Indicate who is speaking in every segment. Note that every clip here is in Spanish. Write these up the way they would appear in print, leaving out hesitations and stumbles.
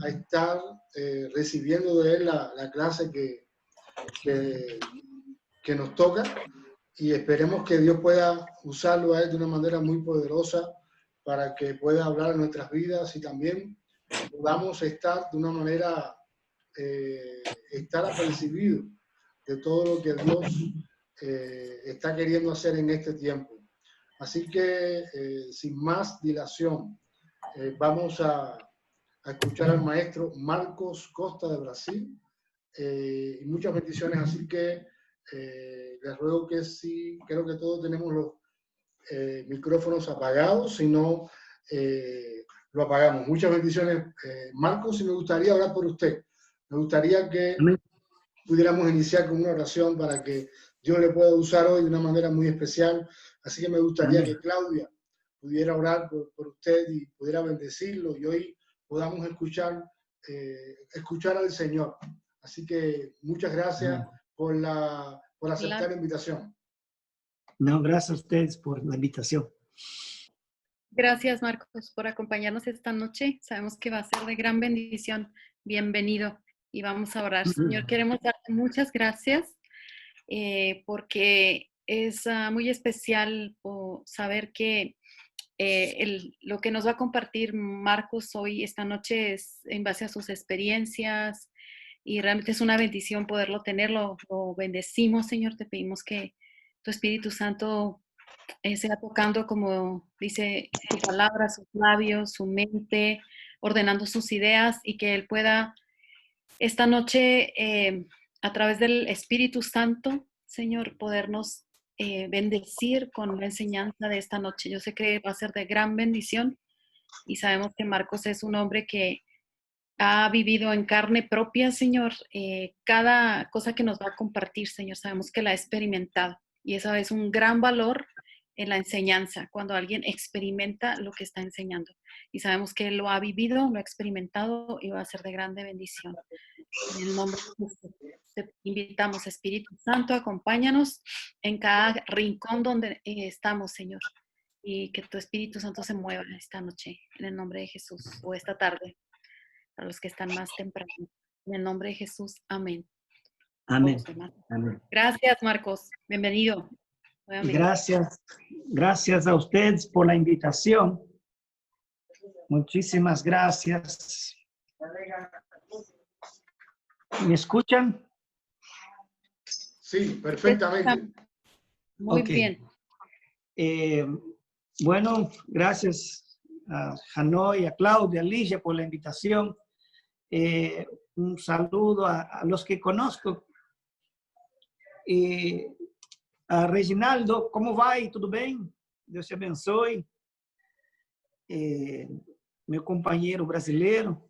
Speaker 1: a estar recibiendo de él la clase que nos toca, y esperemos que Dios pueda usarlo a él de una manera muy poderosa para que pueda hablar en nuestras vidas y también podamos estar de una manera, estar apercibidos de todo lo que Dios está queriendo hacer en este tiempo. Así que, sin más dilación, vamos a escuchar al maestro Marcos Costa de Brasil, y muchas bendiciones. Así que les ruego que sí, creo que todos tenemos los micrófonos apagados, si no, lo apagamos. Muchas bendiciones, Marcos, y me gustaría orar por usted. Me gustaría que pudiéramos iniciar con una oración para que Dios le pueda usar hoy de una manera muy especial. Así que me gustaría que Claudia pudiera orar por usted y pudiera bendecirlo, y hoy podamos escuchar al Señor. Así que muchas gracias por aceptar la invitación.
Speaker 2: No, gracias a ustedes por la invitación.
Speaker 3: Gracias, Marcos, por acompañarnos esta noche. Sabemos que va a ser de gran bendición. Bienvenido. Y vamos a orar. Señor, queremos darte muchas gracias porque es muy especial saber que lo que nos va a compartir Marcos hoy, esta noche, es en base a sus experiencias, y realmente es una bendición poderlo tenerlo. Lo bendecimos, Señor. Te pedimos que tu Espíritu Santo sea tocando, como dice tu palabra, sus labios, su mente, ordenando sus ideas, y que Él pueda esta noche, a través del Espíritu Santo, Señor, podernos bendecir con la enseñanza de esta noche. Yo sé que va a ser de gran bendición, y sabemos que Marcos es un hombre que ha vivido en carne propia, Señor, cada cosa que nos va a compartir, Señor, sabemos que la ha experimentado, y eso es un gran valor en la enseñanza, cuando alguien experimenta lo que está enseñando, y sabemos que él lo ha vivido, lo ha experimentado, y va a ser de grande bendición. En el nombre de Jesús, te invitamos, Espíritu Santo, acompáñanos en cada rincón donde estamos, Señor, y que tu Espíritu Santo se mueva esta noche, en el nombre de Jesús, o esta tarde, para los que están más temprano. En el nombre de Jesús, amén.
Speaker 2: Amén. Amén.
Speaker 3: Gracias, Marcos. Bienvenido.
Speaker 2: Gracias a ustedes por la invitación. Muchísimas gracias. ¿Me escuchan?
Speaker 1: Sí, perfectamente.
Speaker 3: Muy bien.
Speaker 2: Bueno, gracias a Hanoi, a Claudia, a Ligia por la invitación. Un saludo a los que conozco. A Reginaldo, como vai? Tudo bem? Deus te abençoe. Meu companheiro brasileiro.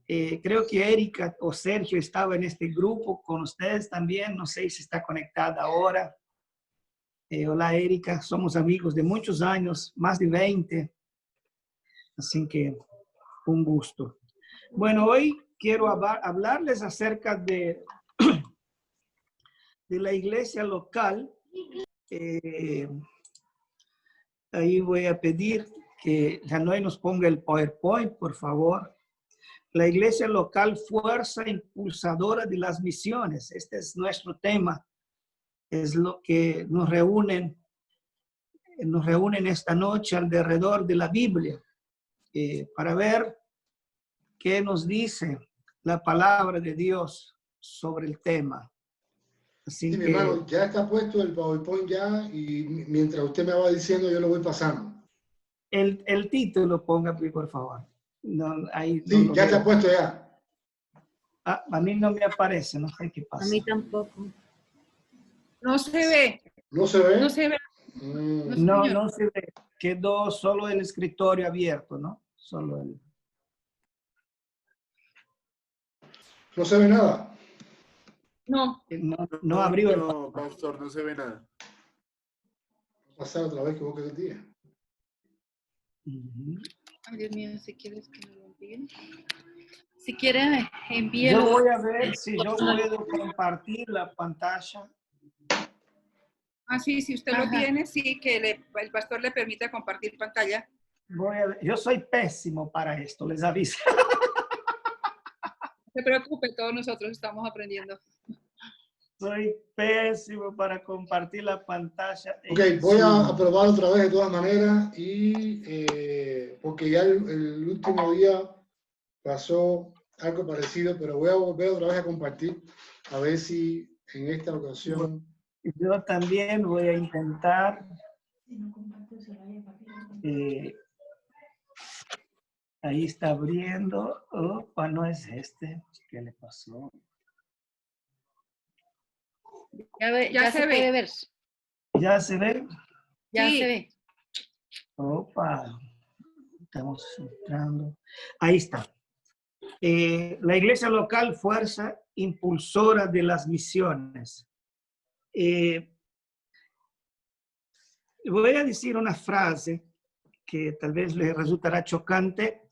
Speaker 2: Creo que Erika o Sergio estaba en este grupo con ustedes también. No sé si está conectada ahora. Hola, Erika. Somos amigos de muchos años, más de 20. Así que un gusto. Bueno, hoy quiero hablarles acerca de la iglesia local. Ahí voy a pedir que Hanoi nos ponga el PowerPoint, por favor. La iglesia local, fuerza impulsadora de las misiones. Este es nuestro tema. Es lo que nos reúnen esta noche alrededor de la Biblia, para ver qué nos dice la palabra de Dios sobre el tema. Así
Speaker 1: sí,
Speaker 2: que,
Speaker 1: mi hermano, ya está puesto el PowerPoint ya, y mientras usted me va diciendo, yo lo voy pasando.
Speaker 2: El título ponga, por favor. No, ahí
Speaker 1: Sí,
Speaker 2: no
Speaker 1: ya
Speaker 2: veo.
Speaker 1: está puesto ya.
Speaker 2: A mí no me aparece, no sé qué pasa.
Speaker 3: A mí tampoco.
Speaker 4: No se ve.
Speaker 1: ¿No se ve?
Speaker 4: No se ve.
Speaker 2: No se ve. Quedó solo el escritorio abierto, ¿no? Solo el...
Speaker 1: ¿No se ve nada?
Speaker 2: No abrió el...
Speaker 5: No, pastor, no se ve nada.
Speaker 1: Va a pasar otra vez que vos querés día.
Speaker 3: Ay, Dios mío, si quieres que me lo envíen. Si quiere, envíelo.
Speaker 2: Yo voy a ver si yo puedo compartir la pantalla.
Speaker 4: Sí, si usted lo tiene, sí, que el pastor le permita compartir pantalla.
Speaker 2: Voy a ver. Yo soy pésimo para esto, les aviso.
Speaker 4: se preocupe, todos nosotros estamos aprendiendo.
Speaker 2: Soy pésimo para compartir la pantalla.
Speaker 1: Ok, voy a probar otra vez de todas maneras y porque ya el último día pasó algo parecido, pero voy a volver otra vez a compartir a ver si en esta ocasión...
Speaker 2: Yo también voy a intentar. Ahí está abriendo. Opa, no es este. ¿Qué le pasó?
Speaker 3: Ya se puede ver.
Speaker 2: ¿Ya se ve?
Speaker 3: Ya
Speaker 4: Sí.
Speaker 3: se ve.
Speaker 2: Opa. Estamos entrando. Ahí está. La iglesia local, fuerza impulsora de las misiones. Voy a decir una frase que tal vez le resultará chocante,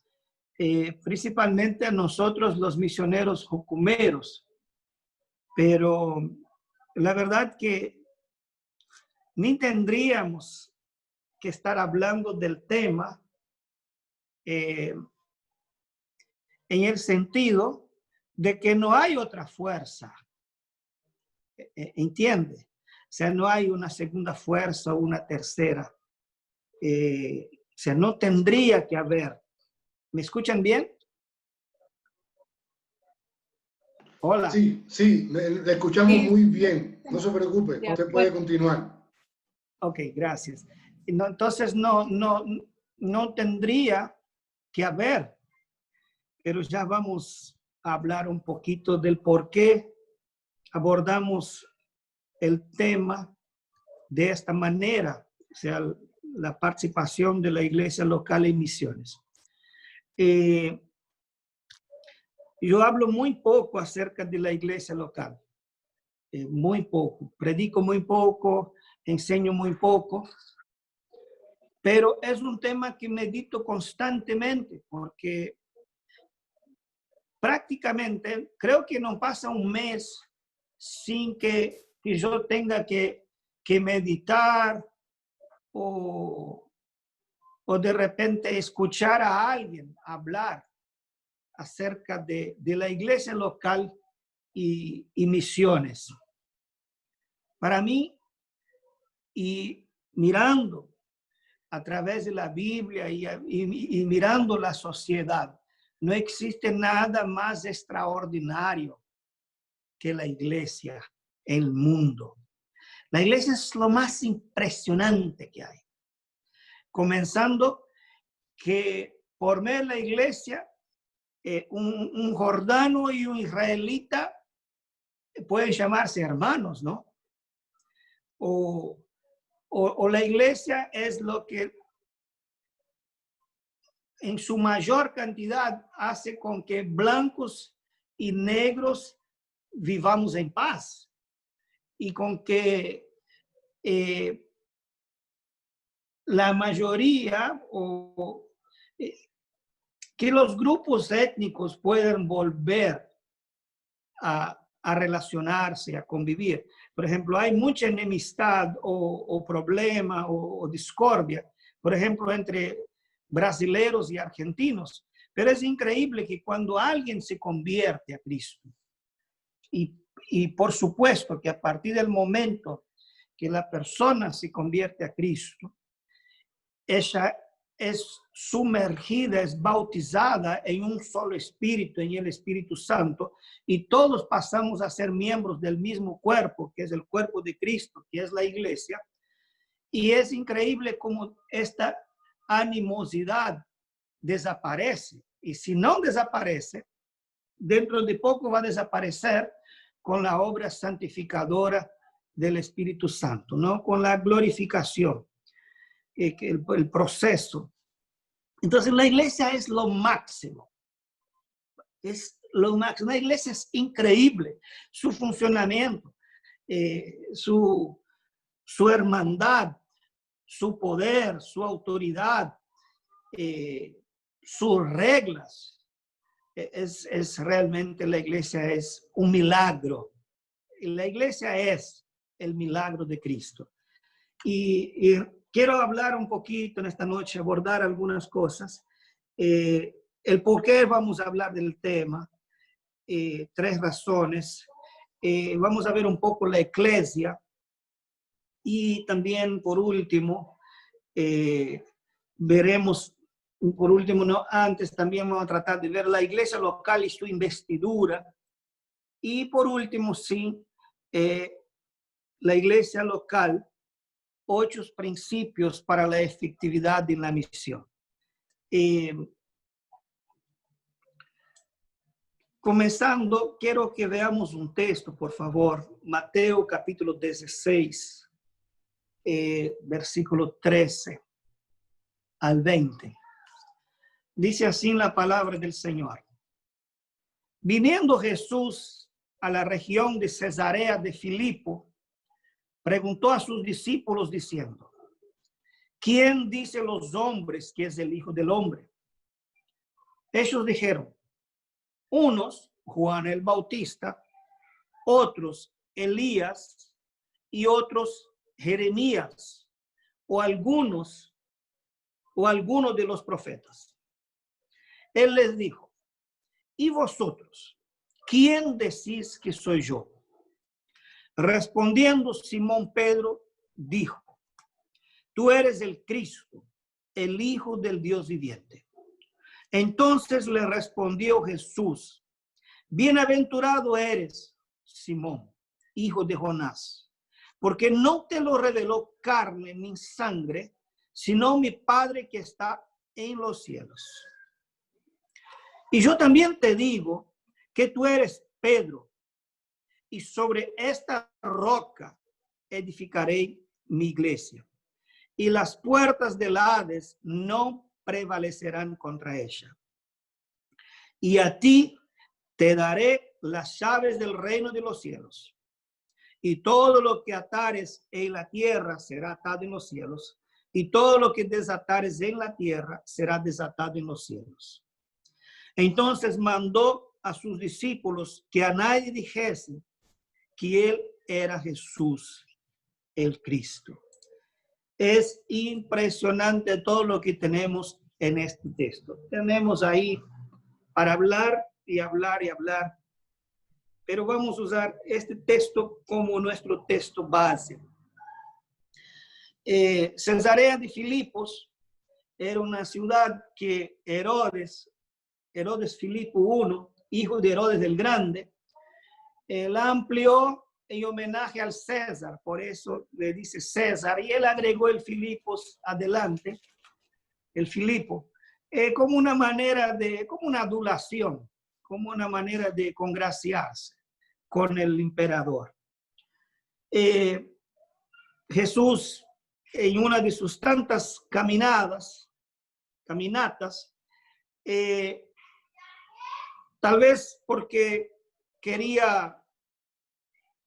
Speaker 2: principalmente a nosotros los misioneros jucumeros, pero la verdad que ni tendríamos que estar hablando del tema en el sentido de que no hay otra fuerza, ¿entiende? O sea, no hay una segunda fuerza o una tercera. O sea, no tendría que haber. ¿Me escuchan bien? Hola.
Speaker 1: Sí, sí, le escuchamos muy bien. No se preocupe, usted puede continuar.
Speaker 2: Ok, gracias. No, entonces, no tendría que haber, pero ya vamos a hablar un poquito del por qué abordamos el tema de esta manera, o sea, la participación de la iglesia local en misiones. Yo hablo muy poco acerca de la iglesia local, muy poco, predico muy poco, enseño muy poco, pero es un tema que medito constantemente porque prácticamente creo que no pasa un mes sin que yo tenga que meditar o de repente escuchar a alguien hablar acerca de la iglesia local y misiones. Para mí, y mirando a través de la Biblia y mirando la sociedad, no existe nada más extraordinario que la iglesia en el mundo. La iglesia es lo más impresionante que hay. Comenzando que por medio de la iglesia, un jordano y un israelita pueden llamarse hermanos, ¿no? O la iglesia es lo que en su mayor cantidad hace con que blancos y negros vivamos en paz y con que la mayoría que los grupos étnicos puedan volver a relacionarse, a convivir. Por ejemplo, hay mucha enemistad o problema o discordia, por ejemplo, entre brasileños y argentinos. Pero es increíble que cuando alguien se convierte a Cristo, y por supuesto que a partir del momento que la persona se convierte a Cristo, ella es sumergida, es bautizada en un solo espíritu, en el Espíritu Santo, y todos pasamos a ser miembros del mismo cuerpo, que es el cuerpo de Cristo, que es la iglesia. Y es increíble cómo esta animosidad desaparece. Y si no desaparece, dentro de poco va a desaparecer con la obra santificadora del Espíritu Santo, ¿no? Con la glorificación, el proceso. Entonces la iglesia es lo máximo. Es lo máximo. La iglesia es increíble. Su funcionamiento, su hermandad, su poder, su autoridad, sus reglas. Es realmente la iglesia es un milagro. La iglesia es el milagro de Cristo. Y quiero hablar un poquito en esta noche, abordar algunas cosas. El por qué vamos a hablar del tema. 3 razones. Vamos a ver un poco la iglesia y también por último veremos, por último no antes, también vamos a tratar de ver la iglesia local y su investidura y por último sí, la iglesia local, 8 principios para la efectividad de la misión. Comenzando, quiero que veamos un texto, por favor. Mateo capítulo 16, versículo 13 al 20. Dice así la palabra del Señor. Viniendo Jesús a la región de Cesarea de Filipo, preguntó a sus discípulos diciendo, ¿quién dicen los hombres que es el Hijo del Hombre? Ellos dijeron, unos, Juan el Bautista, otros, Elías, y otros, Jeremías, o alguno de los profetas. Él les dijo, ¿y vosotros? ¿Quién decís que soy yo? Respondiendo Simón Pedro, dijo, tú eres el Cristo, el Hijo del Dios viviente. Entonces le respondió Jesús, bienaventurado eres, Simón, hijo de Jonás, porque no te lo reveló carne ni sangre, sino mi Padre que está en los cielos. Y yo también te digo que tú eres Pedro, y sobre esta roca edificaré mi iglesia, y las puertas del Hades no prevalecerán contra ella. Y a ti te daré las llaves del reino de los cielos. Y todo lo que atares en la tierra será atado en los cielos. Y todo lo que desatares en la tierra será desatado en los cielos. Entonces mandó a sus discípulos que a nadie dijese que él era Jesús, el Cristo. Es impresionante todo lo que tenemos en este texto. Tenemos ahí para hablar y hablar y hablar, pero vamos a usar este texto como nuestro texto base. Cesarea de Filipos era una ciudad que Herodes Filipo I, hijo de Herodes el Grande, la amplió en homenaje al César, por eso le dice César, y él agregó el Filipos adelante, el Filipo, como una manera de, como una adulación, como una manera de congraciarse con el emperador. Jesús, en una de sus tantas caminatas, tal vez porque quería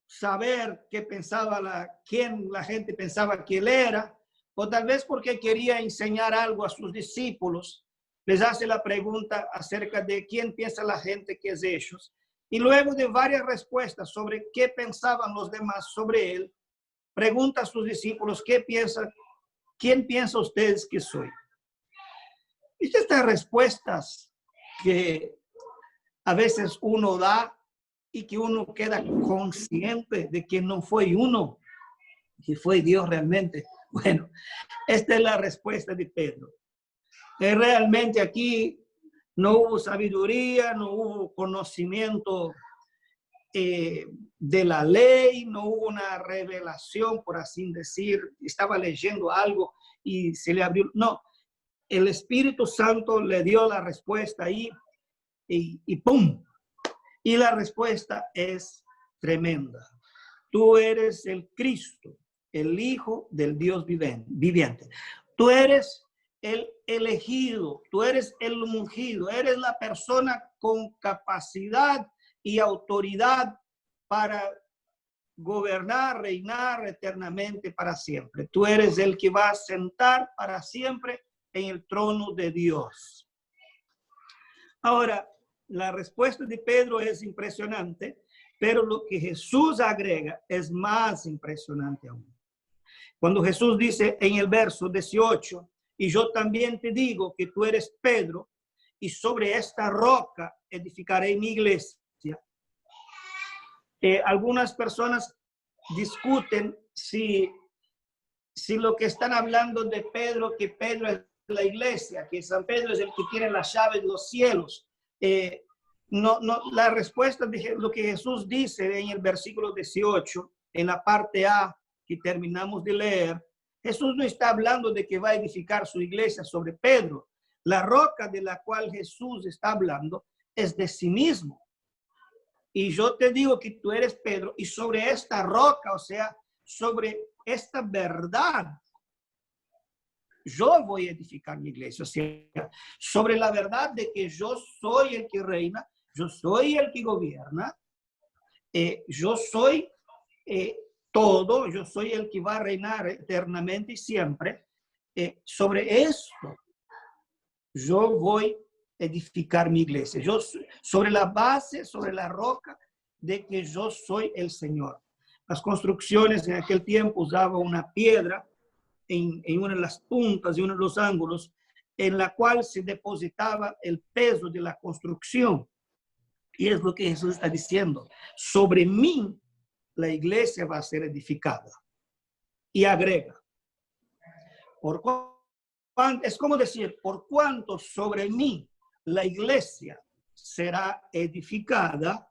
Speaker 2: saber qué pensaba quién la gente pensaba que él era, o tal vez porque quería enseñar algo a sus discípulos, les hace la pregunta acerca de quién piensa la gente que es ellos. Y luego de varias respuestas sobre qué pensaban los demás sobre él, pregunta a sus discípulos, ¿quién piensa ustedes que soy? Y estas respuestas que a veces uno da y que uno queda consciente de que no fue uno, que fue Dios realmente. Bueno, esta es la respuesta de Pedro. Realmente aquí no hubo sabiduría, no hubo conocimiento de la ley, no hubo una revelación, por así decir. Estaba leyendo algo y se le abrió. No, el Espíritu Santo le dio la respuesta ahí y ¡pum! Y la respuesta es tremenda. Tú eres el Cristo, el Hijo del Dios viviente. Tú eres el elegido, tú eres el ungido, eres la persona con capacidad y autoridad para gobernar, reinar eternamente para siempre. Tú eres el que va a sentar para siempre en el trono de Dios. Ahora, la respuesta de Pedro es impresionante, pero lo que Jesús agrega es más impresionante aún. Cuando Jesús dice en el verso 18, y yo también te digo que tú eres Pedro, y sobre esta roca edificaré mi iglesia, Algunas personas discuten si lo que están hablando de Pedro, que Pedro es la iglesia, que San Pedro es el que tiene la llave de los cielos. No, la respuesta de lo que Jesús dice en el versículo 18, en la parte A que terminamos de leer, Jesús no está hablando de que va a edificar su iglesia sobre Pedro. La roca de la cual Jesús está hablando es de sí mismo. Y yo te digo que tú eres Pedro, y sobre esta roca, o sea, sobre esta verdad, yo voy a edificar mi iglesia. O sea, sobre la verdad de que yo soy el que reina, yo soy el que gobierna, yo soy todo, yo soy el que va a reinar eternamente y siempre. Sobre esto, yo voy edificar mi iglesia. Yo, sobre la base, sobre la roca de que yo soy el Señor. Las construcciones en aquel tiempo usaban una piedra en una de las puntas y uno de los ángulos, en la cual se depositaba el peso de la construcción. Y es lo que Jesús está diciendo. Sobre mí, la iglesia va a ser edificada. Y agrega, es como decir, por cuanto sobre mí la iglesia será edificada,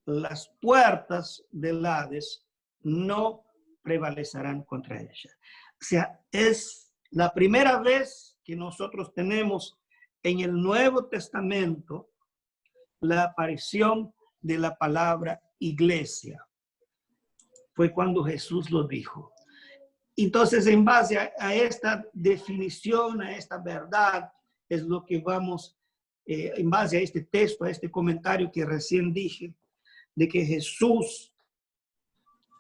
Speaker 2: las puertas del Hades no prevalecerán contra ella. O sea, es la primera vez que nosotros tenemos en el Nuevo Testamento la aparición de la palabra iglesia. Fue cuando Jesús lo dijo. Entonces, en base a esta definición, a esta verdad, es lo que vamos, en base a este texto, a este comentario que recién dije, de que Jesús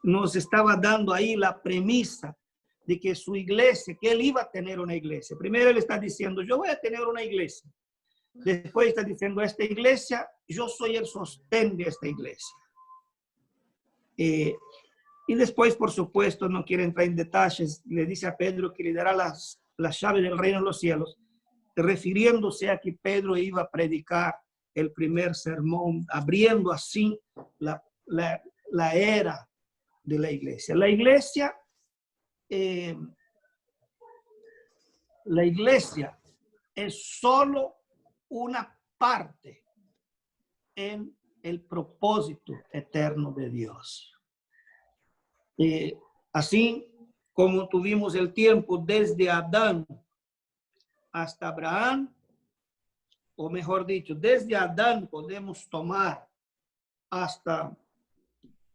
Speaker 2: nos estaba dando ahí la premisa de que su iglesia, que él iba a tener una iglesia. Primero él está diciendo, yo voy a tener una iglesia. Después está diciendo, esta iglesia, yo soy el sostén de esta iglesia. Y después, por supuesto, no quiero entrar en detalles, le dice a Pedro que le dará la llave del reino de los cielos, refiriéndose a que Pedro iba a predicar el primer sermón, abriendo así la era de la iglesia. La iglesia es solo una parte en el propósito eterno de Dios. Así como tuvimos el tiempo desde Adán hasta Abraham, o mejor dicho, desde Adán podemos tomar hasta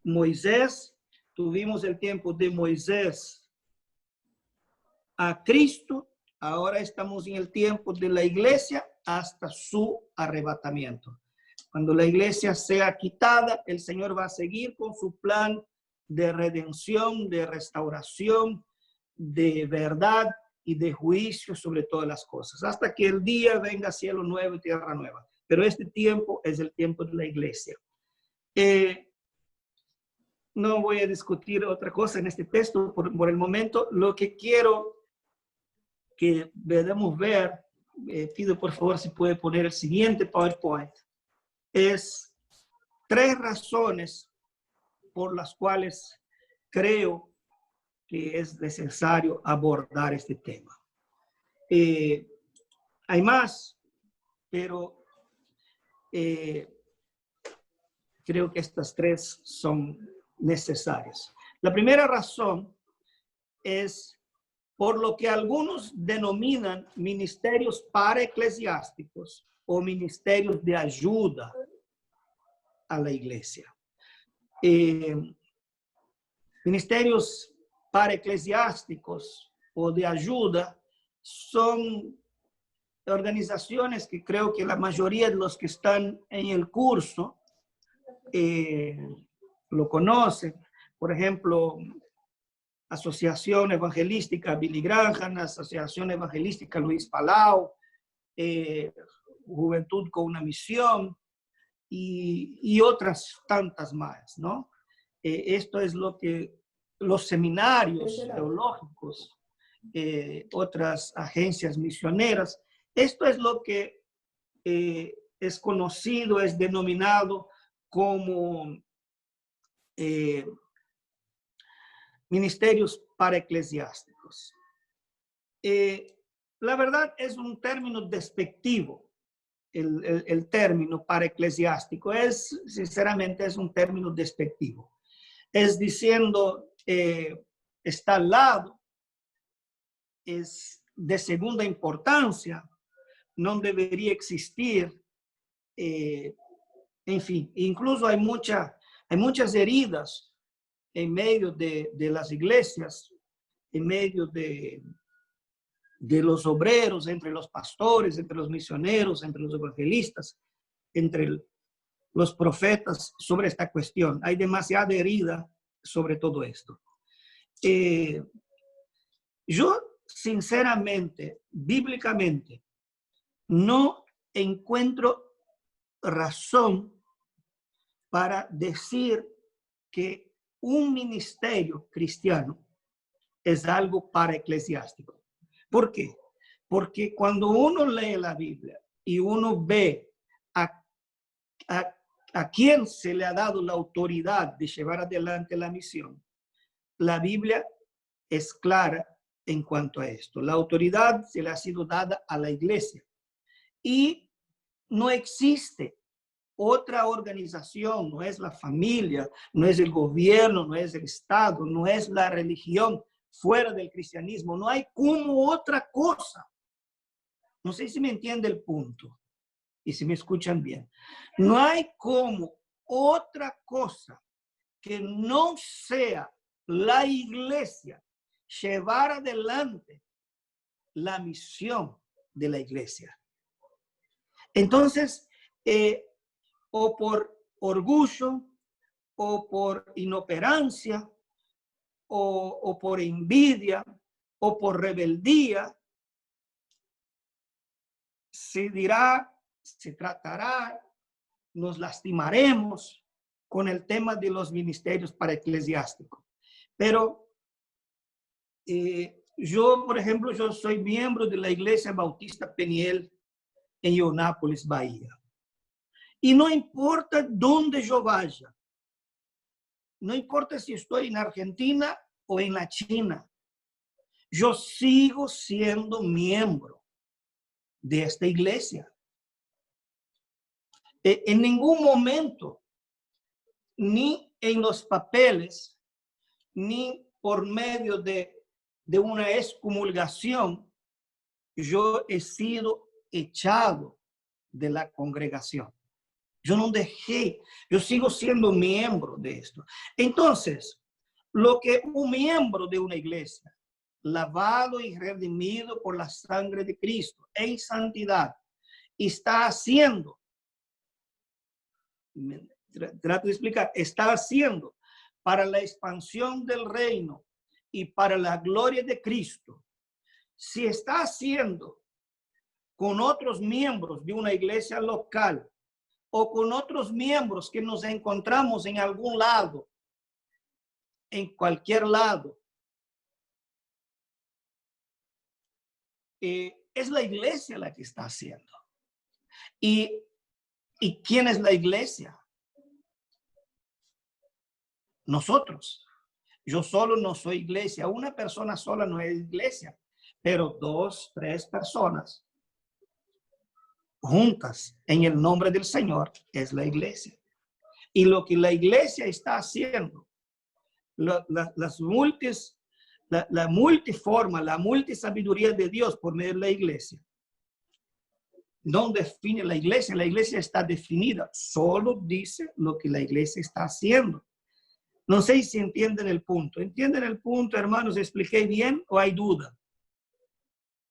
Speaker 2: Moisés, tuvimos el tiempo de Moisés a Cristo, ahora estamos en el tiempo de la iglesia hasta su arrebatamiento. Cuando la iglesia sea quitada, el Señor va a seguir con su plan de redención, de restauración, de verdad y de juicio sobre todas las cosas, hasta que el día venga cielo nuevo y tierra nueva. Pero este tiempo es el tiempo de la iglesia. No voy a discutir otra cosa en este texto por el momento. Lo que quiero que debemos ver, pido por favor si puede poner el siguiente PowerPoint, es 3 razones por las cuales creo que es necesario abordar este tema. Hay más, pero creo que estas 3 son necesarias. La primera razón es por lo que algunos denominan ministerios paraeclesiásticos o ministerios de ayuda a la iglesia. Ministerios paraeclesiásticos o de ayuda son organizaciones que creo que la mayoría de los que están en el curso lo conocen. Por ejemplo, Asociación Evangelística Billy Graham, Asociación Evangelística Luis Palau, Juventud con una Misión y otras tantas más, ¿no? Esto es lo que los seminarios teológicos, otras agencias misioneras, esto es lo que es conocido, es denominado como ministerios paraeclesiásticos. La verdad es un término despectivo. El término paraeclesiástico sinceramente, es un término despectivo. Es diciendo, está al lado, es de segunda importancia, no debería existir. En fin, incluso hay muchas heridas en medio de las iglesias, en medio de los obreros, entre los pastores, entre los misioneros, entre los evangelistas, entre los profetas sobre esta cuestión. Hay demasiada herida sobre todo esto. Yo, sinceramente, bíblicamente, no encuentro razón para decir que un ministerio cristiano es algo paraeclesiástico. ¿Por qué? Porque cuando uno lee la Biblia y uno ve a quién se le ha dado la autoridad de llevar adelante la misión, la Biblia es clara en cuanto a esto. La autoridad se le ha sido dada a la iglesia y no existe otra organización, no es la familia, no es el gobierno, no es el Estado, no es la religión fuera del cristianismo. No hay como otra cosa. No sé si me entiende el punto y si me escuchan bien. No hay como otra cosa que no sea la iglesia llevar adelante la misión de la iglesia. Entonces, o por orgullo, o por inoperancia, o por envidia, o por rebeldía, se dirá, se tratará, nos lastimaremos con el tema de los ministerios paraeclesiásticos. Pero yo, por ejemplo, yo soy miembro de la Iglesia Bautista Peniel en Ionápolis, Bahía. Y no importa dónde yo vaya, no importa si estoy en Argentina o en la China, yo sigo siendo miembro de esta iglesia. En ningún momento, ni en los papeles, ni por medio de una excomulgación, yo he sido echado de la congregación. Yo no dejé, yo sigo siendo miembro de esto. Entonces, lo que un miembro de una iglesia, lavado y redimido por la sangre de Cristo, en santidad, está haciendo, trato de explicar, está haciendo para la expansión del reino y para la gloria de Cristo, si está haciendo con otros miembros de una iglesia local, o con otros miembros que nos encontramos en algún lado, en cualquier lado, es la iglesia la que está haciendo. ¿Y quién es la iglesia? Nosotros. Yo solo no soy iglesia. Una persona sola no es iglesia, pero 2, 3 personas juntas en el nombre del Señor es la iglesia. Y lo que la iglesia está haciendo, la multiforma, la multisabiduría de Dios por medio de la iglesia, no define la iglesia. La iglesia está definida, solo dice lo que la iglesia está haciendo. No sé si entienden el punto. ¿Entienden el punto, hermanos? ¿Expliqué bien o hay duda?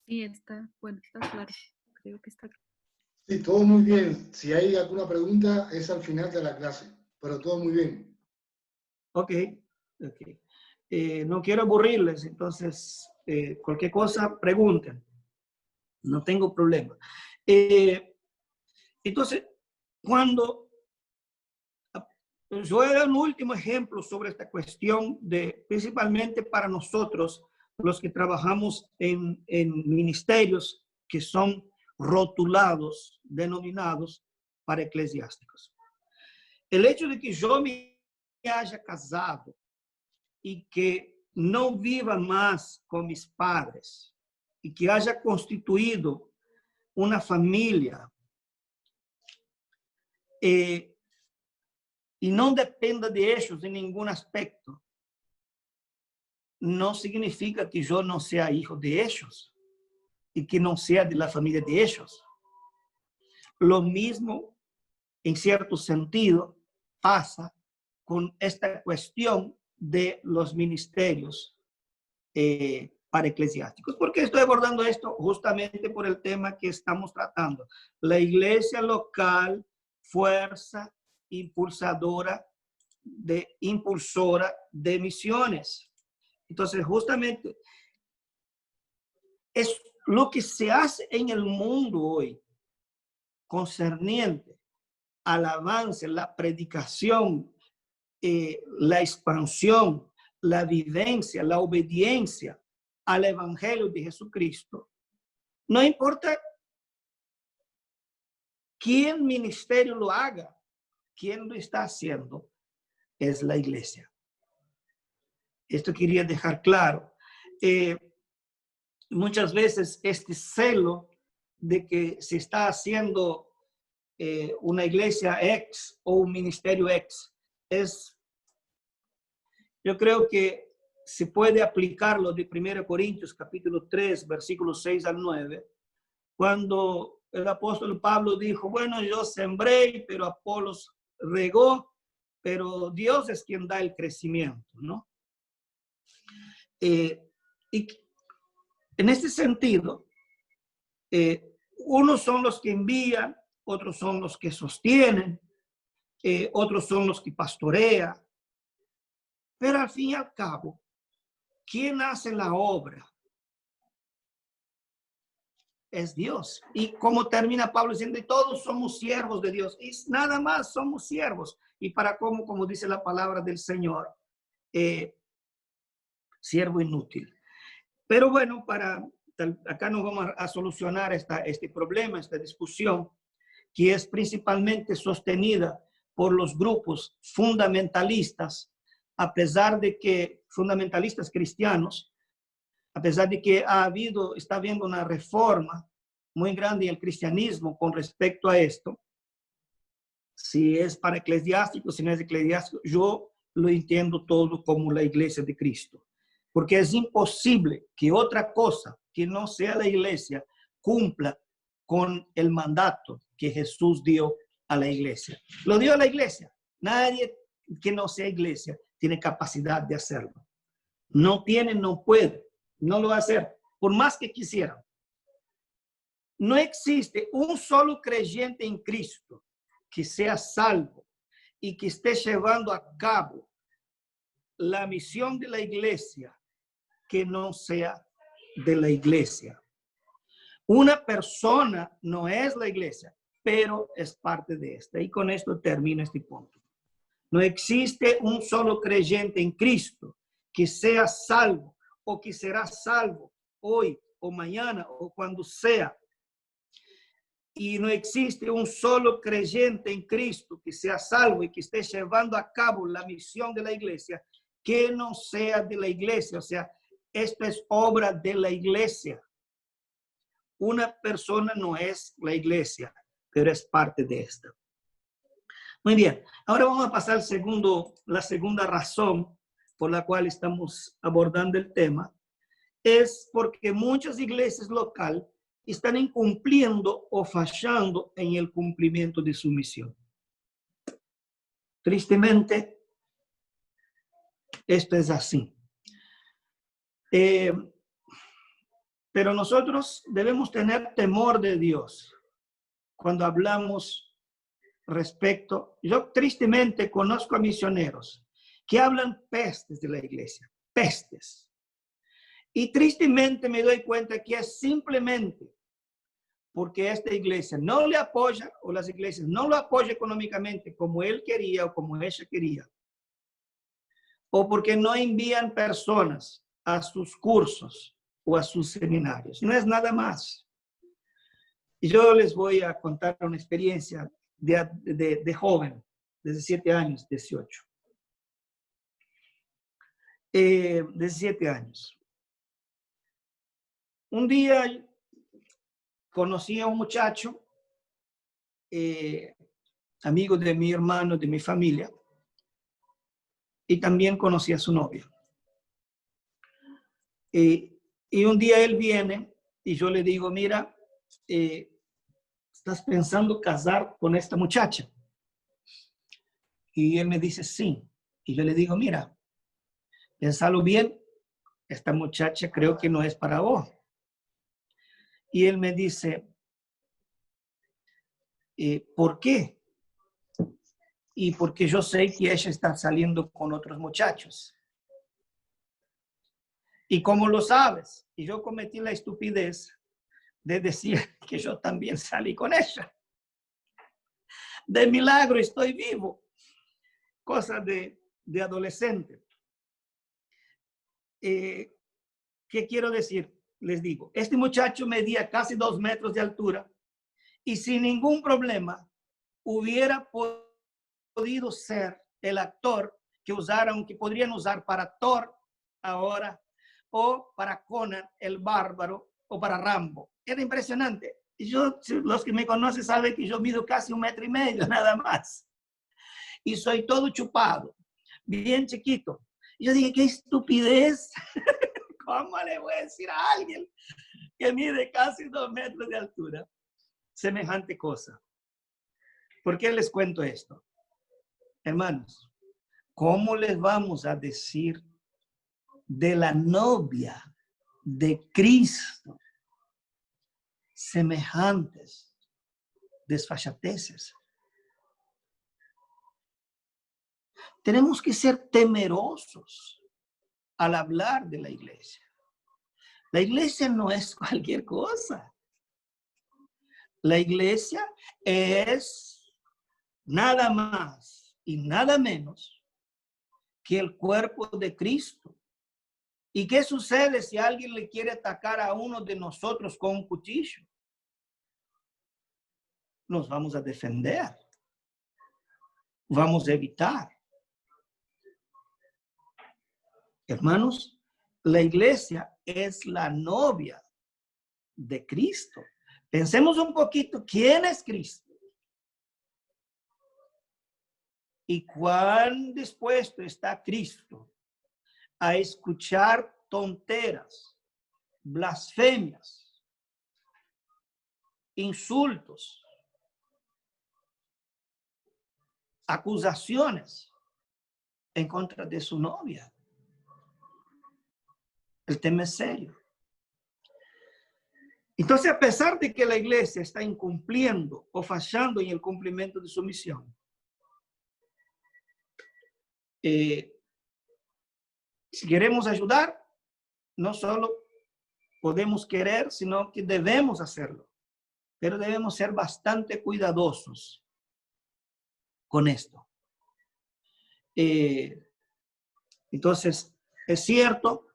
Speaker 3: Sí, está claro. Creo que está claro.
Speaker 1: Sí, todo muy bien. Si hay alguna pregunta, es al final de la clase, pero todo muy bien.
Speaker 2: Ok. No quiero aburrirles, entonces cualquier cosa, pregunten. No tengo problema. Entonces, cuando yo era un último ejemplo sobre esta cuestión principalmente para nosotros, los que trabajamos en ministerios que son rotulados, denominados para eclesiásticos. El hecho de que yo me haya casado y que no viva más con mis padres y que haya constituido una familia y no dependa de ellos en ningún aspecto, no significa que yo no sea hijo de ellos y que no sea de la familia de ellos. Lo mismo, en cierto sentido, pasa con esta cuestión de los ministerios para eclesiásticos. ¿Por qué estoy abordando esto? Justamente por el tema que estamos tratando. La iglesia local, fuerza impulsora de misiones. Entonces, justamente, es lo que se hace en el mundo hoy, concerniente al avance, la predicación, la expansión, la vivencia, la obediencia al Evangelio de Jesucristo. No importa quién ministerio lo haga, quién lo está haciendo, es la iglesia. Esto quería dejar claro. Muchas veces este celo de que se está haciendo una iglesia ex o un ministerio ex yo creo que se puede aplicarlo de 1 Corintios capítulo 3, versículos 6 al 9, cuando el apóstol Pablo dijo, bueno, yo sembré, pero Apolos regó, pero Dios es quien da el crecimiento, ¿no? Y en este sentido, unos son los que envían, otros son los que sostienen, otros son los que pastorean, pero al fin y al cabo, ¿quién hace la obra? Es Dios. Y como termina Pablo diciendo, todos somos siervos de Dios. Y nada más somos siervos. Y para como dice la palabra del Señor, siervo inútil. Pero bueno, acá nos vamos a solucionar este problema, esta discusión, que es principalmente sostenida por los grupos fundamentalistas, a pesar de que fundamentalistas cristianos, a pesar de que está habiendo una reforma muy grande en el cristianismo con respecto a esto, si es para eclesiásticos, si no es eclesiástico, yo lo entiendo todo como la iglesia de Cristo. Porque es imposible que otra cosa que no sea la iglesia cumpla con el mandato que Jesús dio a la iglesia. Lo dio a la iglesia. Nadie que no sea iglesia tiene capacidad de hacerlo. No tiene, no puede, no lo va a hacer, por más que quisiera. No existe un solo creyente en Cristo que sea salvo y que esté llevando a cabo la misión de la iglesia que no sea de la iglesia. Una persona no es la iglesia, pero es parte de esta. Y con esto termino este punto. No existe un solo creyente en Cristo que sea salvo o que será salvo hoy o mañana o cuando sea. Y no existe un solo creyente en Cristo que sea salvo y que esté llevando a cabo la misión de la iglesia que no sea de la iglesia. O sea, esta es obra de la iglesia. Una persona no es la iglesia, pero es parte de esta. Muy bien, ahora vamos a pasar la segunda razón por la cual estamos abordando el tema. Es porque muchas iglesias locales están incumpliendo o fallando en el cumplimiento de su misión. Tristemente, esto es así. Pero nosotros debemos tener temor de Dios cuando hablamos respecto. Yo tristemente conozco a misioneros que hablan pestes de la iglesia, pestes. Y tristemente me doy cuenta que es simplemente porque esta iglesia no le apoya o las iglesias no lo apoyan económicamente como él quería o como ella quería. O porque no envían personas a sus cursos o a sus seminarios. No es nada más. Y yo les voy a contar una experiencia de joven, 17 años, 18. 17 años. Un día conocí a un muchacho, amigo de mi hermano, de mi familia, y también conocí a su novia. Y un día él viene y yo le digo, mira, ¿estás pensando casar con esta muchacha? Y él me dice, sí. Y yo le digo, mira, pensalo bien, esta muchacha creo que no es para vos. Y él me dice, ¿por qué? Y porque yo sé que ella está saliendo con otros muchachos. ¿Y cómo lo sabes? Y yo cometí la estupidez de decir que yo también salí con ella. De milagro estoy vivo. Cosa de adolescente. ¿Qué quiero decir? Les digo, este muchacho medía casi 2 metros de altura y sin ningún problema hubiera podido ser el actor que usaron, que podrían usar para Thor ahora, o para Conan el Bárbaro, o para Rambo. Era impresionante. Yo, los que me conocen saben que yo mido casi 1,5 metros nada más. Y soy todo chupado, bien chiquito. Y yo dije, qué estupidez. ¿Cómo le voy a decir a alguien que mide casi 2 metros de altura semejante cosa? ¿Por qué les cuento esto? Hermanos, ¿cómo les vamos a decir de la novia de Cristo semejantes desfachateces? Tenemos que ser temerosos al hablar de la iglesia. La iglesia no es cualquier cosa. La iglesia es nada más y nada menos que el cuerpo de Cristo. ¿Y qué sucede si alguien le quiere atacar a uno de nosotros con un cuchillo? Nos vamos a defender. Vamos a evitar. Hermanos, la iglesia es la novia de Cristo. Pensemos un poquito, ¿quién es Cristo? ¿Y cuán dispuesto está Cristo a escuchar tonteras, blasfemias, insultos, acusaciones en contra de su novia? El tema es serio. Entonces, a pesar de que la iglesia está incumpliendo o fallando en el cumplimiento de su misión, si queremos ayudar, no solo podemos querer, sino que debemos hacerlo. Pero debemos ser bastante cuidadosos con esto. Entonces, es cierto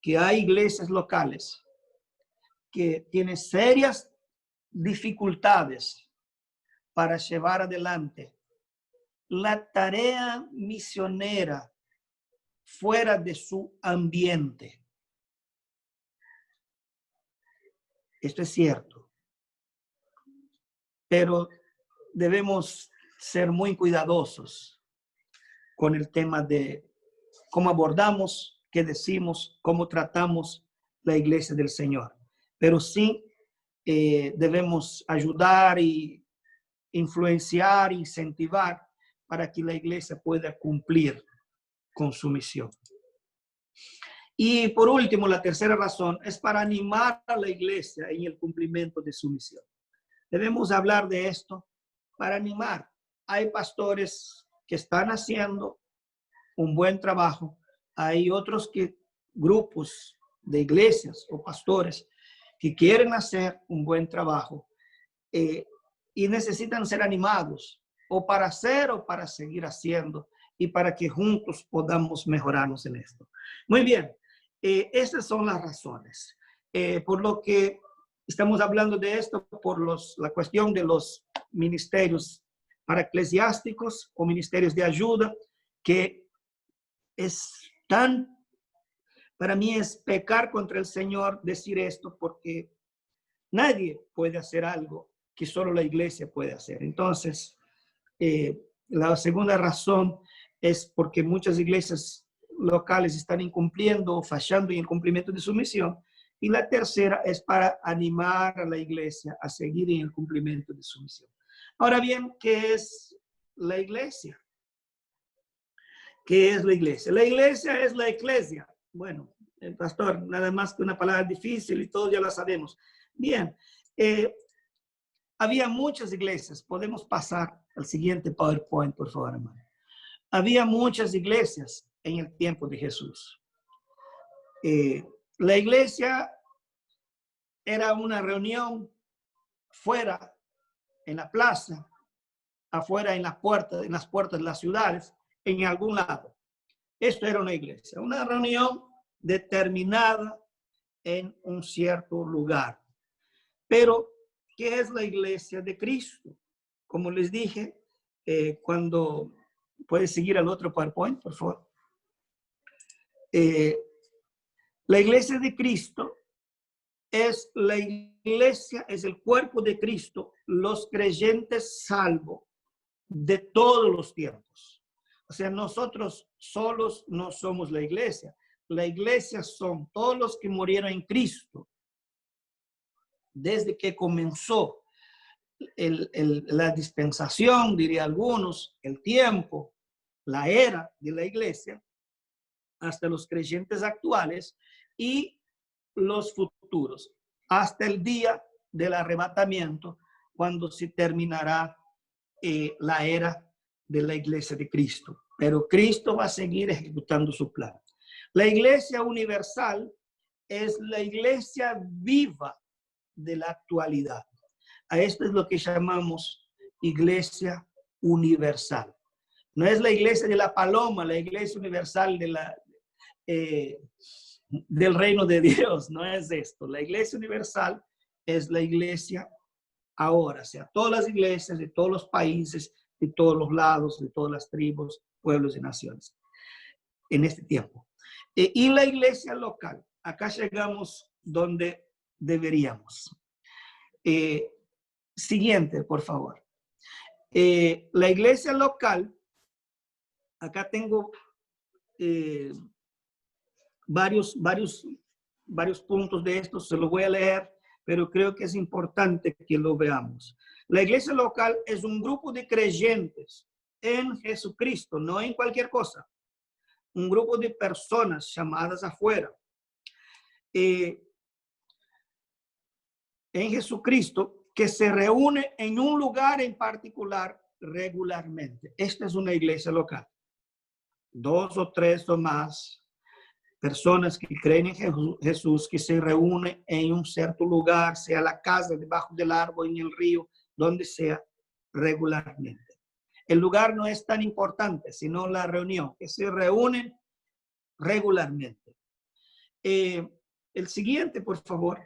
Speaker 2: que hay iglesias locales que tienen serias dificultades para llevar adelante la tarea misionera fuera de su ambiente. Esto es cierto. Pero debemos ser muy cuidadosos con el tema de cómo abordamos, qué decimos, cómo tratamos la iglesia del Señor. Pero sí debemos ayudar y influenciar, incentivar para que la iglesia pueda cumplir con su misión. Y por último, la tercera razón es para animar a la iglesia en el cumplimiento de su misión. Debemos hablar de esto para animar. Hay pastores que están haciendo un buen trabajo. Hay otros grupos de iglesias o pastores que quieren hacer un buen trabajo y necesitan ser animados o para hacer o para seguir haciendo y para que juntos podamos mejorarnos en esto. Muy bien, estas son las razones. Por lo que estamos hablando de esto, por la cuestión de los ministerios para eclesiásticos o ministerios de ayuda, que es tan, para mí es pecar contra el Señor decir esto, porque nadie puede hacer algo que solo la iglesia puede hacer. Entonces, la segunda razón es porque muchas iglesias locales están incumpliendo o fallando en el cumplimiento de su misión. Y la tercera es para animar a la iglesia a seguir en el cumplimiento de su misión. Ahora bien, ¿qué es la iglesia? ¿Qué es la iglesia? La iglesia es la eclesia. Bueno, el pastor, nada más que una palabra difícil y todos ya la sabemos. Bien, había muchas iglesias. Podemos pasar al siguiente PowerPoint, por favor, hermano. Había muchas iglesias en el tiempo de Jesús. La iglesia era una reunión fuera, en la plaza, afuera en las puertas de las ciudades, en algún lado. Esto era una iglesia, una reunión determinada en un cierto lugar. Pero, ¿qué es la iglesia de Cristo? Como les dije, cuando puedes seguir al otro PowerPoint, por favor. La iglesia de Cristo es la iglesia, es el cuerpo de Cristo, los creyentes salvos de todos los tiempos. O sea, nosotros solos no somos la iglesia. La iglesia son todos los que murieron en Cristo desde que comenzó la dispensación, diría algunos, el tiempo, la era de la iglesia, hasta los creyentes actuales y los futuros, hasta el día del arrebatamiento, cuando se terminará la era de la iglesia de Cristo. Pero Cristo va a seguir ejecutando su plan. La iglesia universal es la iglesia viva de la actualidad. A esto es lo que llamamos iglesia universal. No es la iglesia de la paloma, la iglesia universal del reino de Dios, no es esto. La iglesia universal es la iglesia ahora, o sea, todas las iglesias de todos los países, de todos los lados, de todas las tribus, pueblos y naciones, en este tiempo. Y la iglesia local, acá llegamos donde deberíamos. Siguiente, por favor. La iglesia local, acá tengo varios puntos de esto, se los voy a leer, pero creo que es importante que lo veamos. La iglesia local es un grupo de creyentes en Jesucristo, no en cualquier cosa. Un grupo de personas llamadas afuera. En Jesucristo, que se reúne en un lugar en particular regularmente. Esta es una iglesia local. 2 o 3 o más personas que creen en Jesús, que se reúnen en un cierto lugar, sea la casa, debajo del árbol, en el río, donde sea, regularmente. El lugar no es tan importante, sino la reunión, que se reúnen regularmente. El siguiente, por favor.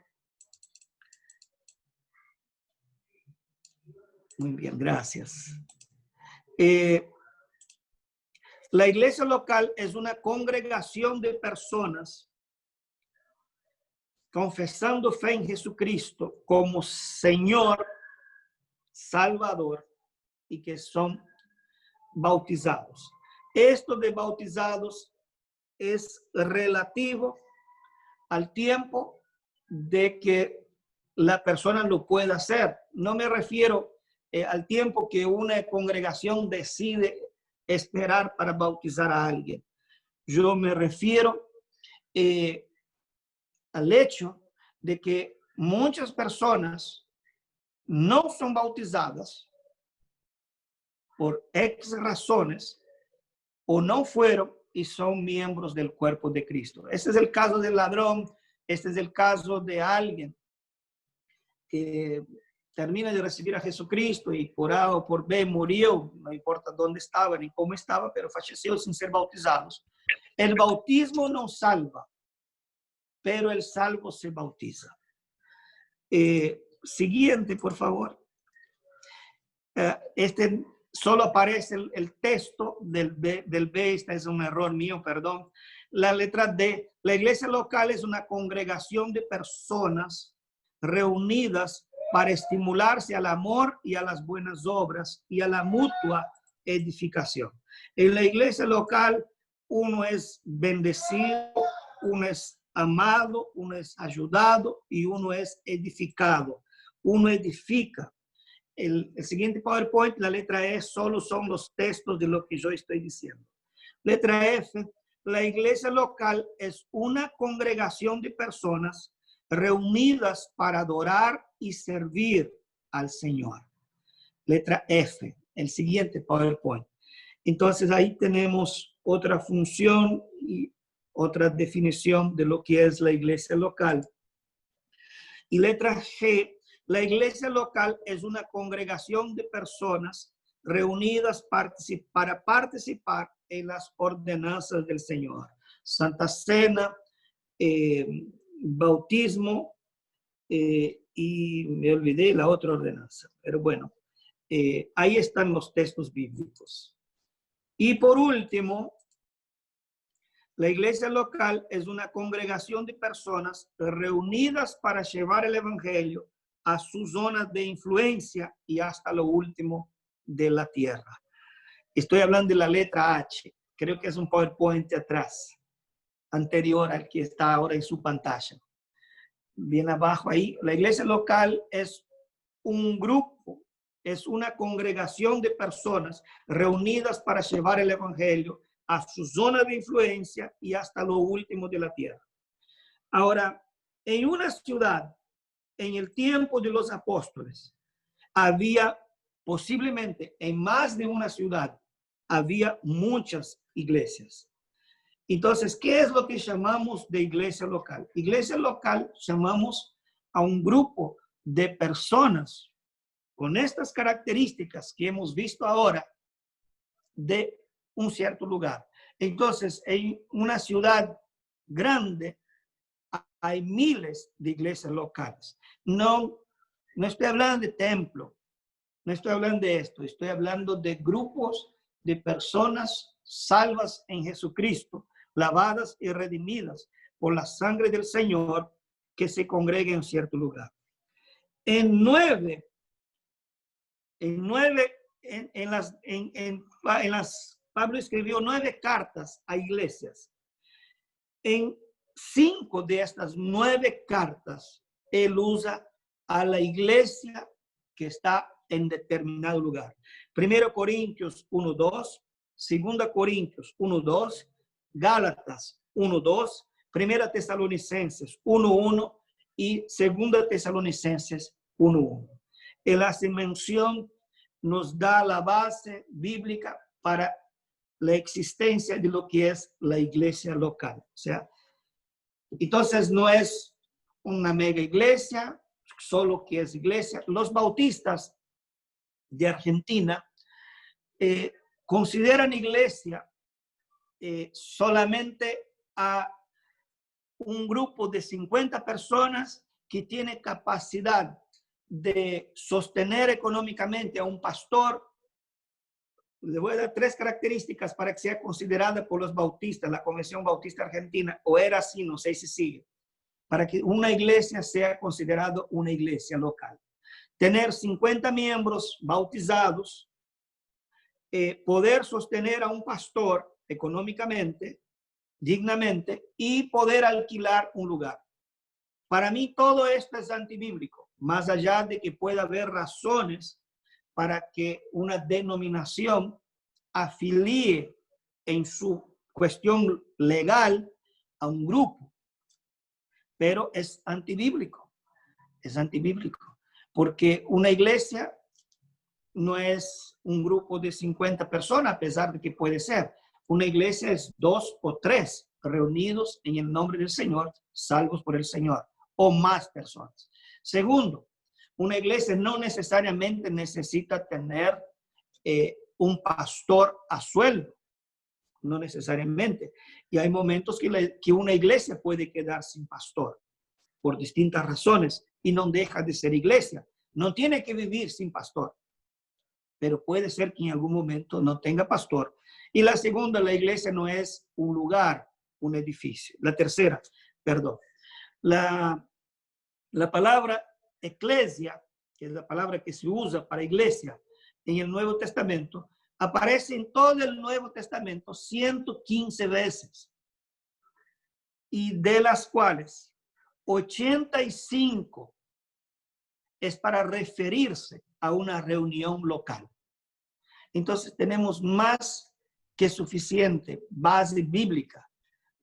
Speaker 2: Muy bien, gracias. La iglesia local es una congregación de personas confesando fe en Jesucristo como Señor, Salvador, y que son bautizados. Esto de bautizados es relativo al tiempo de que la persona lo pueda hacer. No me refiero al tiempo que una congregación decide esperar para bautizar a alguien. Yo me refiero al hecho de que muchas personas no son bautizadas por X razones o no fueron y son miembros del cuerpo de Cristo. Este es el caso del ladrón, este es el caso de alguien que termina de recibir a Jesucristo y por A o por B murió, no importa dónde estaba ni cómo estaba, pero falleció sin ser bautizados. El bautismo no salva, pero el salvo se bautiza. Siguiente, por favor. Este solo aparece el texto del B, este es un error mío, perdón. La letra D, la iglesia local es una congregación de personas reunidas para estimularse al amor y a las buenas obras y a la mutua edificación. En la iglesia local uno es bendecido, uno es amado, uno es ayudado y uno es edificado. Uno edifica. El siguiente PowerPoint, la letra E, solo son los textos de lo que yo estoy diciendo. Letra F, la iglesia local es una congregación de personas reunidas para adorar y servir al Señor. Letra F, el siguiente PowerPoint. Entonces ahí tenemos otra función y otra definición de lo que es la iglesia local. Y letra G, la iglesia local es una congregación de personas reunidas para participar en las ordenanzas del Señor. Santa Cena, bautismo y me olvidé la otra ordenanza. Pero bueno, ahí están los textos bíblicos. Y por último, la iglesia local es una congregación de personas reunidas para llevar el evangelio a sus zonas de influencia y hasta lo último de la tierra. Estoy hablando de la letra H. Creo que es un PowerPoint atrás, anterior al que está ahora en su pantalla. Bien abajo ahí, la iglesia local es un grupo, es una congregación de personas reunidas para llevar el evangelio a su zona de influencia y hasta lo último de la tierra. Ahora, en una ciudad, en el tiempo de los apóstoles, había posiblemente en más de una ciudad, había muchas iglesias. Entonces, ¿qué es lo que llamamos de iglesia local? Iglesia local llamamos a un grupo de personas con estas características que hemos visto ahora de un cierto lugar. Entonces, en una ciudad grande hay miles de iglesias locales. No estoy hablando de templo, no estoy hablando de esto, estoy hablando de grupos de personas salvas en Jesucristo, lavadas y redimidas por la sangre del Señor, que se congreguen en cierto lugar. Pablo escribió 9 cartas a iglesias. En 5 de estas 9 cartas, él usa a la iglesia que está en determinado lugar. 1 Corintios 1:2, 2 Corintios 1:2, Gálatas 1:2, 1 Tesalonicenses 1:1 y 2 Tesalonicenses 1:1. Él hace mención, nos da la base bíblica para la existencia de lo que es la iglesia local. O sea, entonces no es una mega iglesia, solo que es iglesia. Los bautistas de Argentina consideran iglesia solamente a un grupo de 50 personas que tiene capacidad de sostener económicamente a un pastor. Le voy a dar 3 características para que sea considerada por los bautistas, la Convención Bautista Argentina, o era así, no sé si sigue, para que una iglesia sea considerada una iglesia local. Tener 50 miembros bautizados, poder sostener a un pastor económicamente, dignamente, y poder alquilar un lugar. Para mí todo esto es antibíblico, más allá de que pueda haber razones para que una denominación afilie en su cuestión legal a un grupo. Pero es antibíblico, porque una iglesia no es un grupo de 50 personas, a pesar de que puede ser. Una iglesia es 2 o 3 reunidos en el nombre del Señor, salvos por el Señor, o más personas. Segundo, una iglesia no necesariamente necesita tener un pastor a sueldo, no necesariamente. Y hay momentos que una iglesia puede quedar sin pastor por distintas razones y no deja de ser iglesia. No tiene que vivir sin pastor, pero puede ser que en algún momento no tenga pastor. Y la segunda, la iglesia no es un lugar, un edificio. La tercera, perdón, la palabra eclesia, que es la palabra que se usa para iglesia en el Nuevo Testamento, aparece en todo el Nuevo Testamento 115 veces, y de las cuales 85 es para referirse a una reunión local. Entonces tenemos más que suficiente base bíblica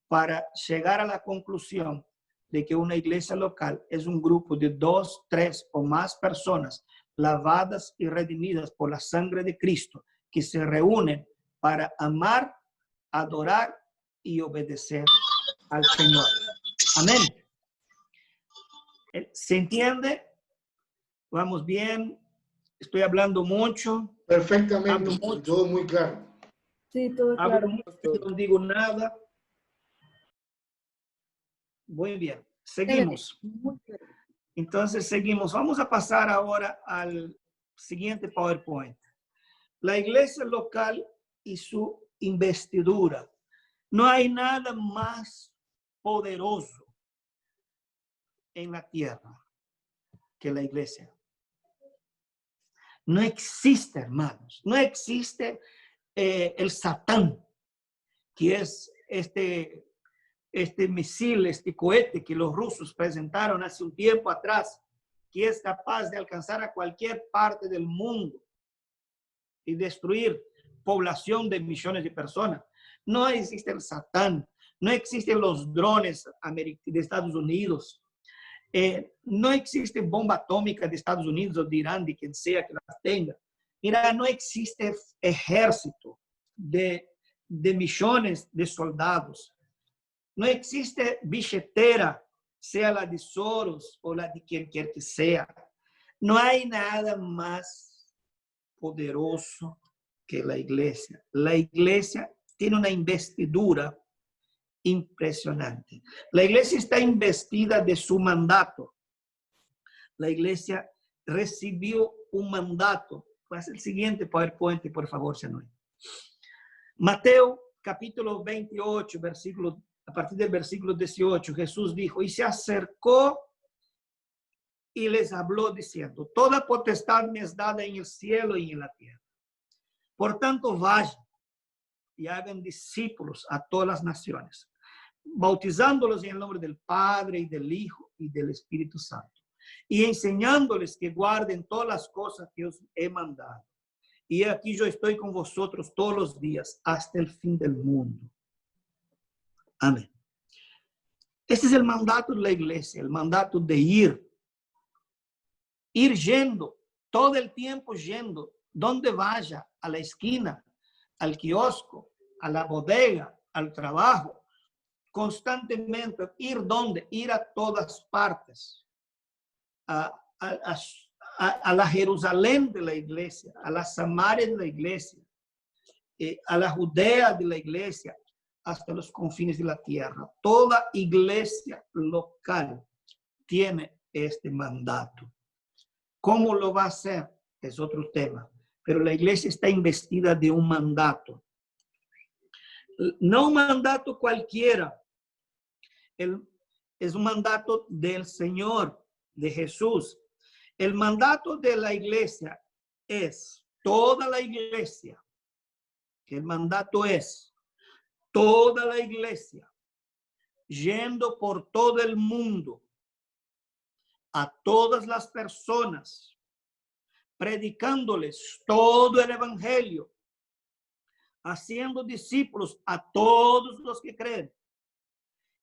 Speaker 2: para llegar a la conclusión de que una iglesia local es un grupo de 2, 3 o más personas lavadas y redimidas por la sangre de Cristo, que se reúnen para amar, adorar y obedecer al Señor. Amén. ¿Se entiende? Vamos bien. Estoy hablando mucho.
Speaker 1: Perfectamente,
Speaker 2: Hablo mucho.
Speaker 1: todo muy claro.
Speaker 5: Sí, todo
Speaker 2: Hablo
Speaker 5: claro.
Speaker 2: mucho, no digo nada. Muy bien. Seguimos.
Speaker 5: Muy claro.
Speaker 2: Entonces, seguimos. Vamos a pasar ahora al siguiente PowerPoint. La iglesia local y su investidura. No hay nada más poderoso en la tierra que la iglesia. No existe, hermanos. No existe el Satán, que es este misil, este cohete que los rusos presentaron hace un tiempo atrás, que es capaz de alcanzar a cualquier parte del mundo y destruir población de millones de personas. No existe el Satán, no existen los drones de Estados Unidos, no existe bomba atómica de Estados Unidos o de Irán, de quien sea que las tenga. Mira, no existe ejército de millones de soldados. No existe billetera, sea la de Soros o la de quien quiera que sea. No hay nada más poderoso que la iglesia. La iglesia tiene una investidura impresionante. La iglesia está investida de su mandato. La iglesia recibió un mandato. Pasa el siguiente PowerPoint, por favor, Senor. Mateo capítulo 28, a partir del versículo 18, Jesús dijo, y se acercó y les habló diciendo, toda potestad me es dada en el cielo y en la tierra. Por tanto, vayan y hagan discípulos a todas las naciones, bautizándolos en el nombre del Padre y del Hijo y del Espíritu Santo, y enseñándoles que guarden todas las cosas que os he mandado. Y aquí yo estoy con vosotros todos los días hasta el fin del mundo. Amén. Este es el mandato de la iglesia, el mandato de ir yendo, todo el tiempo yendo, donde vaya, a la esquina, al kiosco, a la bodega, al trabajo, constantemente, ir donde, ir a todas partes, a la Jerusalén de la iglesia, a la Samaria de la iglesia, a la Judea de la iglesia, hasta los confines de la tierra. Toda iglesia local tiene este mandato. ¿Cómo lo va a hacer? Es otro tema. Pero la iglesia está investida de un mandato. No un mandato cualquiera. Es un mandato del Señor, de Jesús. El mandato de la iglesia es toda la iglesia. El mandato es toda la iglesia yendo por todo el mundo a todas las personas, predicándoles todo el evangelio, haciendo discípulos a todos los que creen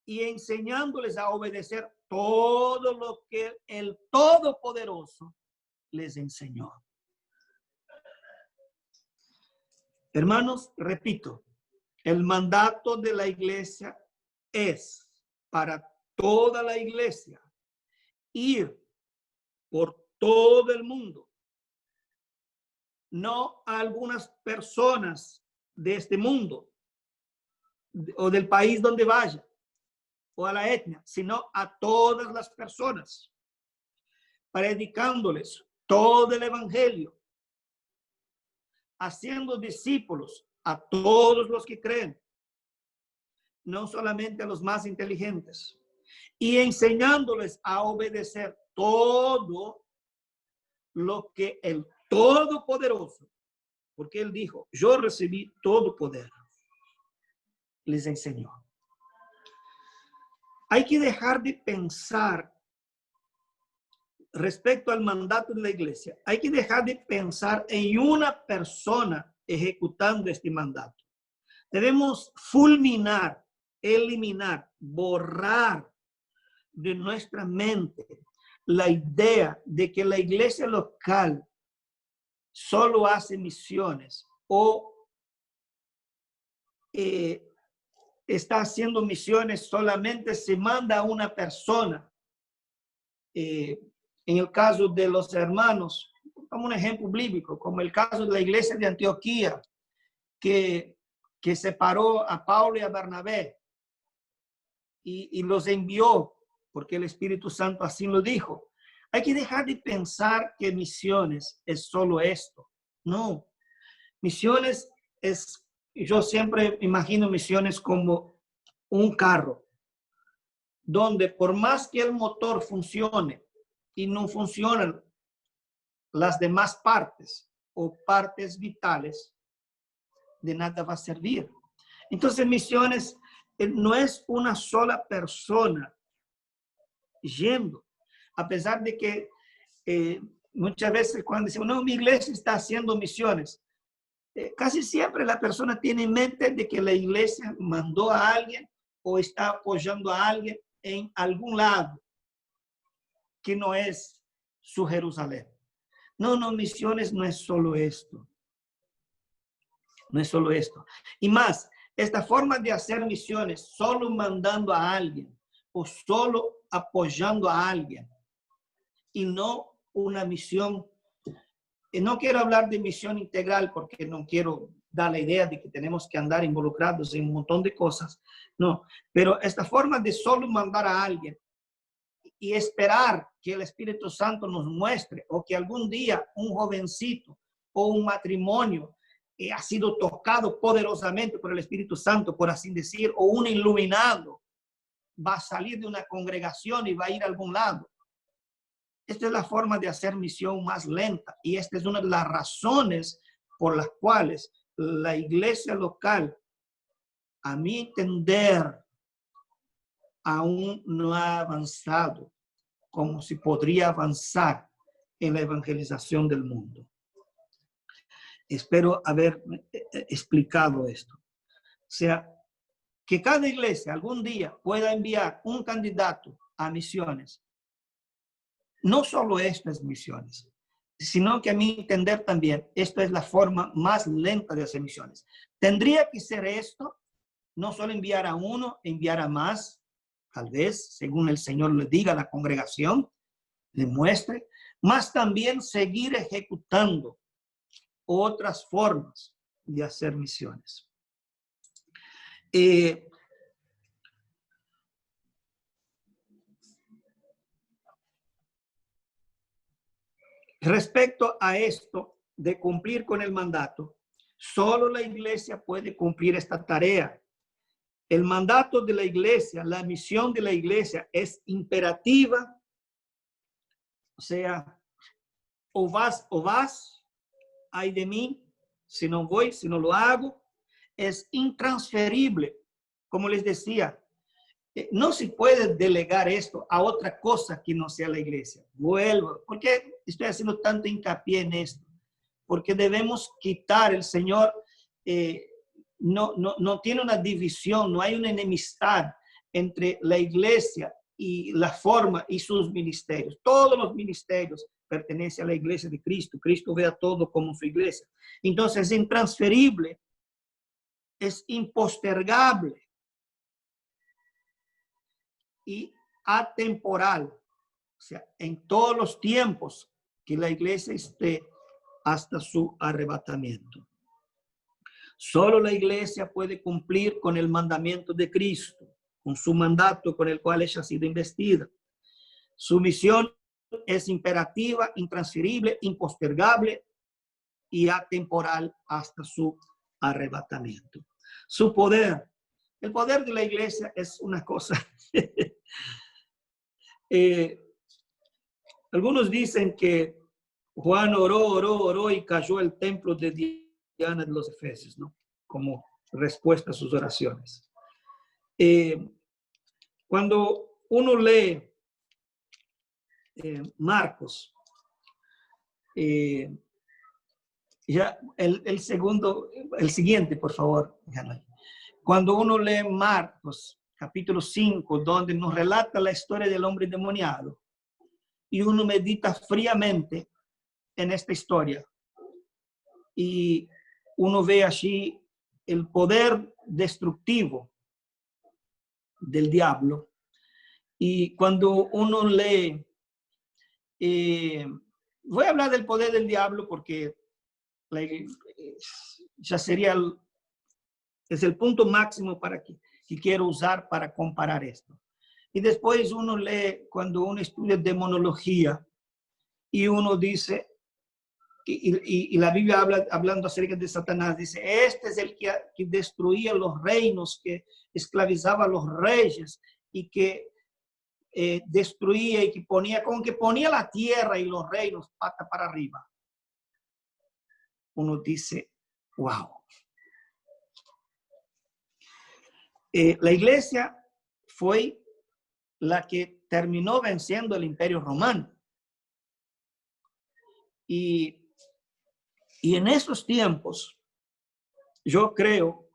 Speaker 2: y enseñándoles a obedecer todo lo que el Todopoderoso les enseñó. Hermanos, repito, el mandato de la iglesia es para toda la iglesia ir por todo el mundo, no a algunas personas de este mundo o del país donde vaya o a la etnia, sino a todas las personas, predicándoles todo el evangelio, haciendo discípulos a todos los que creen, no solamente a los más inteligentes, y enseñándoles a obedecer todo lo que el Todopoderoso, porque él dijo, yo recibí todo poder, les enseñó. Hay que dejar de pensar respecto al mandato de la iglesia. Hay que dejar de pensar en una persona ejecutando este mandato. Debemos fulminar, eliminar, borrar de nuestra mente la idea de que la iglesia local solo hace misiones o está haciendo misiones solamente se manda a una persona. En el caso de los hermanos, como un ejemplo bíblico, como el caso de la iglesia de Antioquía, que separó a Pablo y a Bernabé y los envió porque el Espíritu Santo así lo dijo. Hay que dejar de pensar que misiones es solo esto. No, misiones es, yo siempre imagino misiones como un carro, donde por más que el motor funcione y no funcionan las demás partes o partes vitales, de nada va a servir. Entonces, misiones no es una sola persona yendo, a pesar de que muchas veces cuando decimos, no, mi iglesia está haciendo misiones, casi siempre la persona tiene en mente de que la iglesia mandó a alguien o está apoyando a alguien en algún lado que no es su Jerusalén. No, misiones no es solo esto. No es solo esto. Y más, esta forma de hacer misiones solo mandando a alguien o solo apoyando a alguien y no una misión. No quiero hablar de misión integral porque no quiero dar la idea de que tenemos que andar involucrados en un montón de cosas. No, pero esta forma de solo mandar a alguien y esperar que el Espíritu Santo nos muestre o que algún día un jovencito o un matrimonio ha sido tocado poderosamente por el Espíritu Santo, por así decir, o un iluminado va a salir de una congregación y va a ir a algún lado. Esta es la forma de hacer misión más lenta y esta es una de las razones por las cuales la iglesia local, a mi entender, aún no ha avanzado como si podría avanzar en la evangelización del mundo. Espero haber explicado esto. O sea, que cada iglesia algún día pueda enviar un candidato a misiones. No solo esto es misiones, sino que a mi entender también, esto es la forma más lenta de hacer misiones. Tendría que ser esto, no solo enviar a uno, enviar a más, tal vez, según el Señor le diga a la congregación, le muestre, más también seguir ejecutando otras formas de hacer misiones. Respecto a esto de cumplir con el mandato, solo la iglesia puede cumplir esta tarea. El mandato de la iglesia, la misión de la iglesia es imperativa, o sea, o vas, ay de mí, si no voy, si no lo hago, es intransferible. Como les decía, no se puede delegar esto a otra cosa que no sea la iglesia. Vuelvo, ¿por qué estoy haciendo tanto hincapié en esto? Porque debemos quitar, el Señor no tiene una división, no hay una enemistad entre la iglesia y la forma y sus ministerios. Todos los ministerios pertenecen a la iglesia de Cristo. Cristo ve a todo como su iglesia. Entonces es intransferible, es impostergable y atemporal. O sea, en todos los tiempos que la iglesia esté hasta su arrebatamiento. Solo la iglesia puede cumplir con el mandamiento de Cristo, con su mandato con el cual ella ha sido investida. Su misión es imperativa, intransferible, impostergable y atemporal hasta su arrebatamiento. Su poder, el poder de la iglesia es una cosa. Algunos dicen que Juan oró y cayó el templo de Diana de los Efesios, ¿no? Como respuesta a sus oraciones. Cuando uno lee Marcos, ya el siguiente, por favor. Cuando uno lee Marcos, capítulo 5, donde nos relata la historia del hombre endemoniado, y uno medita fríamente en esta historia, y uno ve allí el poder destructivo del diablo. Y cuando uno lee, voy a hablar del poder del diablo porque ya sería es el punto máximo para que quiero usar para comparar esto. Y después uno lee, cuando uno estudia demonología, y uno dice, y la Biblia hablando acerca de Satanás, dice, este es el que destruía los reinos, que esclavizaba a los reyes, y que destruía y que ponía, como que ponía la tierra y los reinos pata para arriba. Uno dice, wow. La iglesia fue la que terminó venciendo el Imperio Romano. Y en esos tiempos, yo creo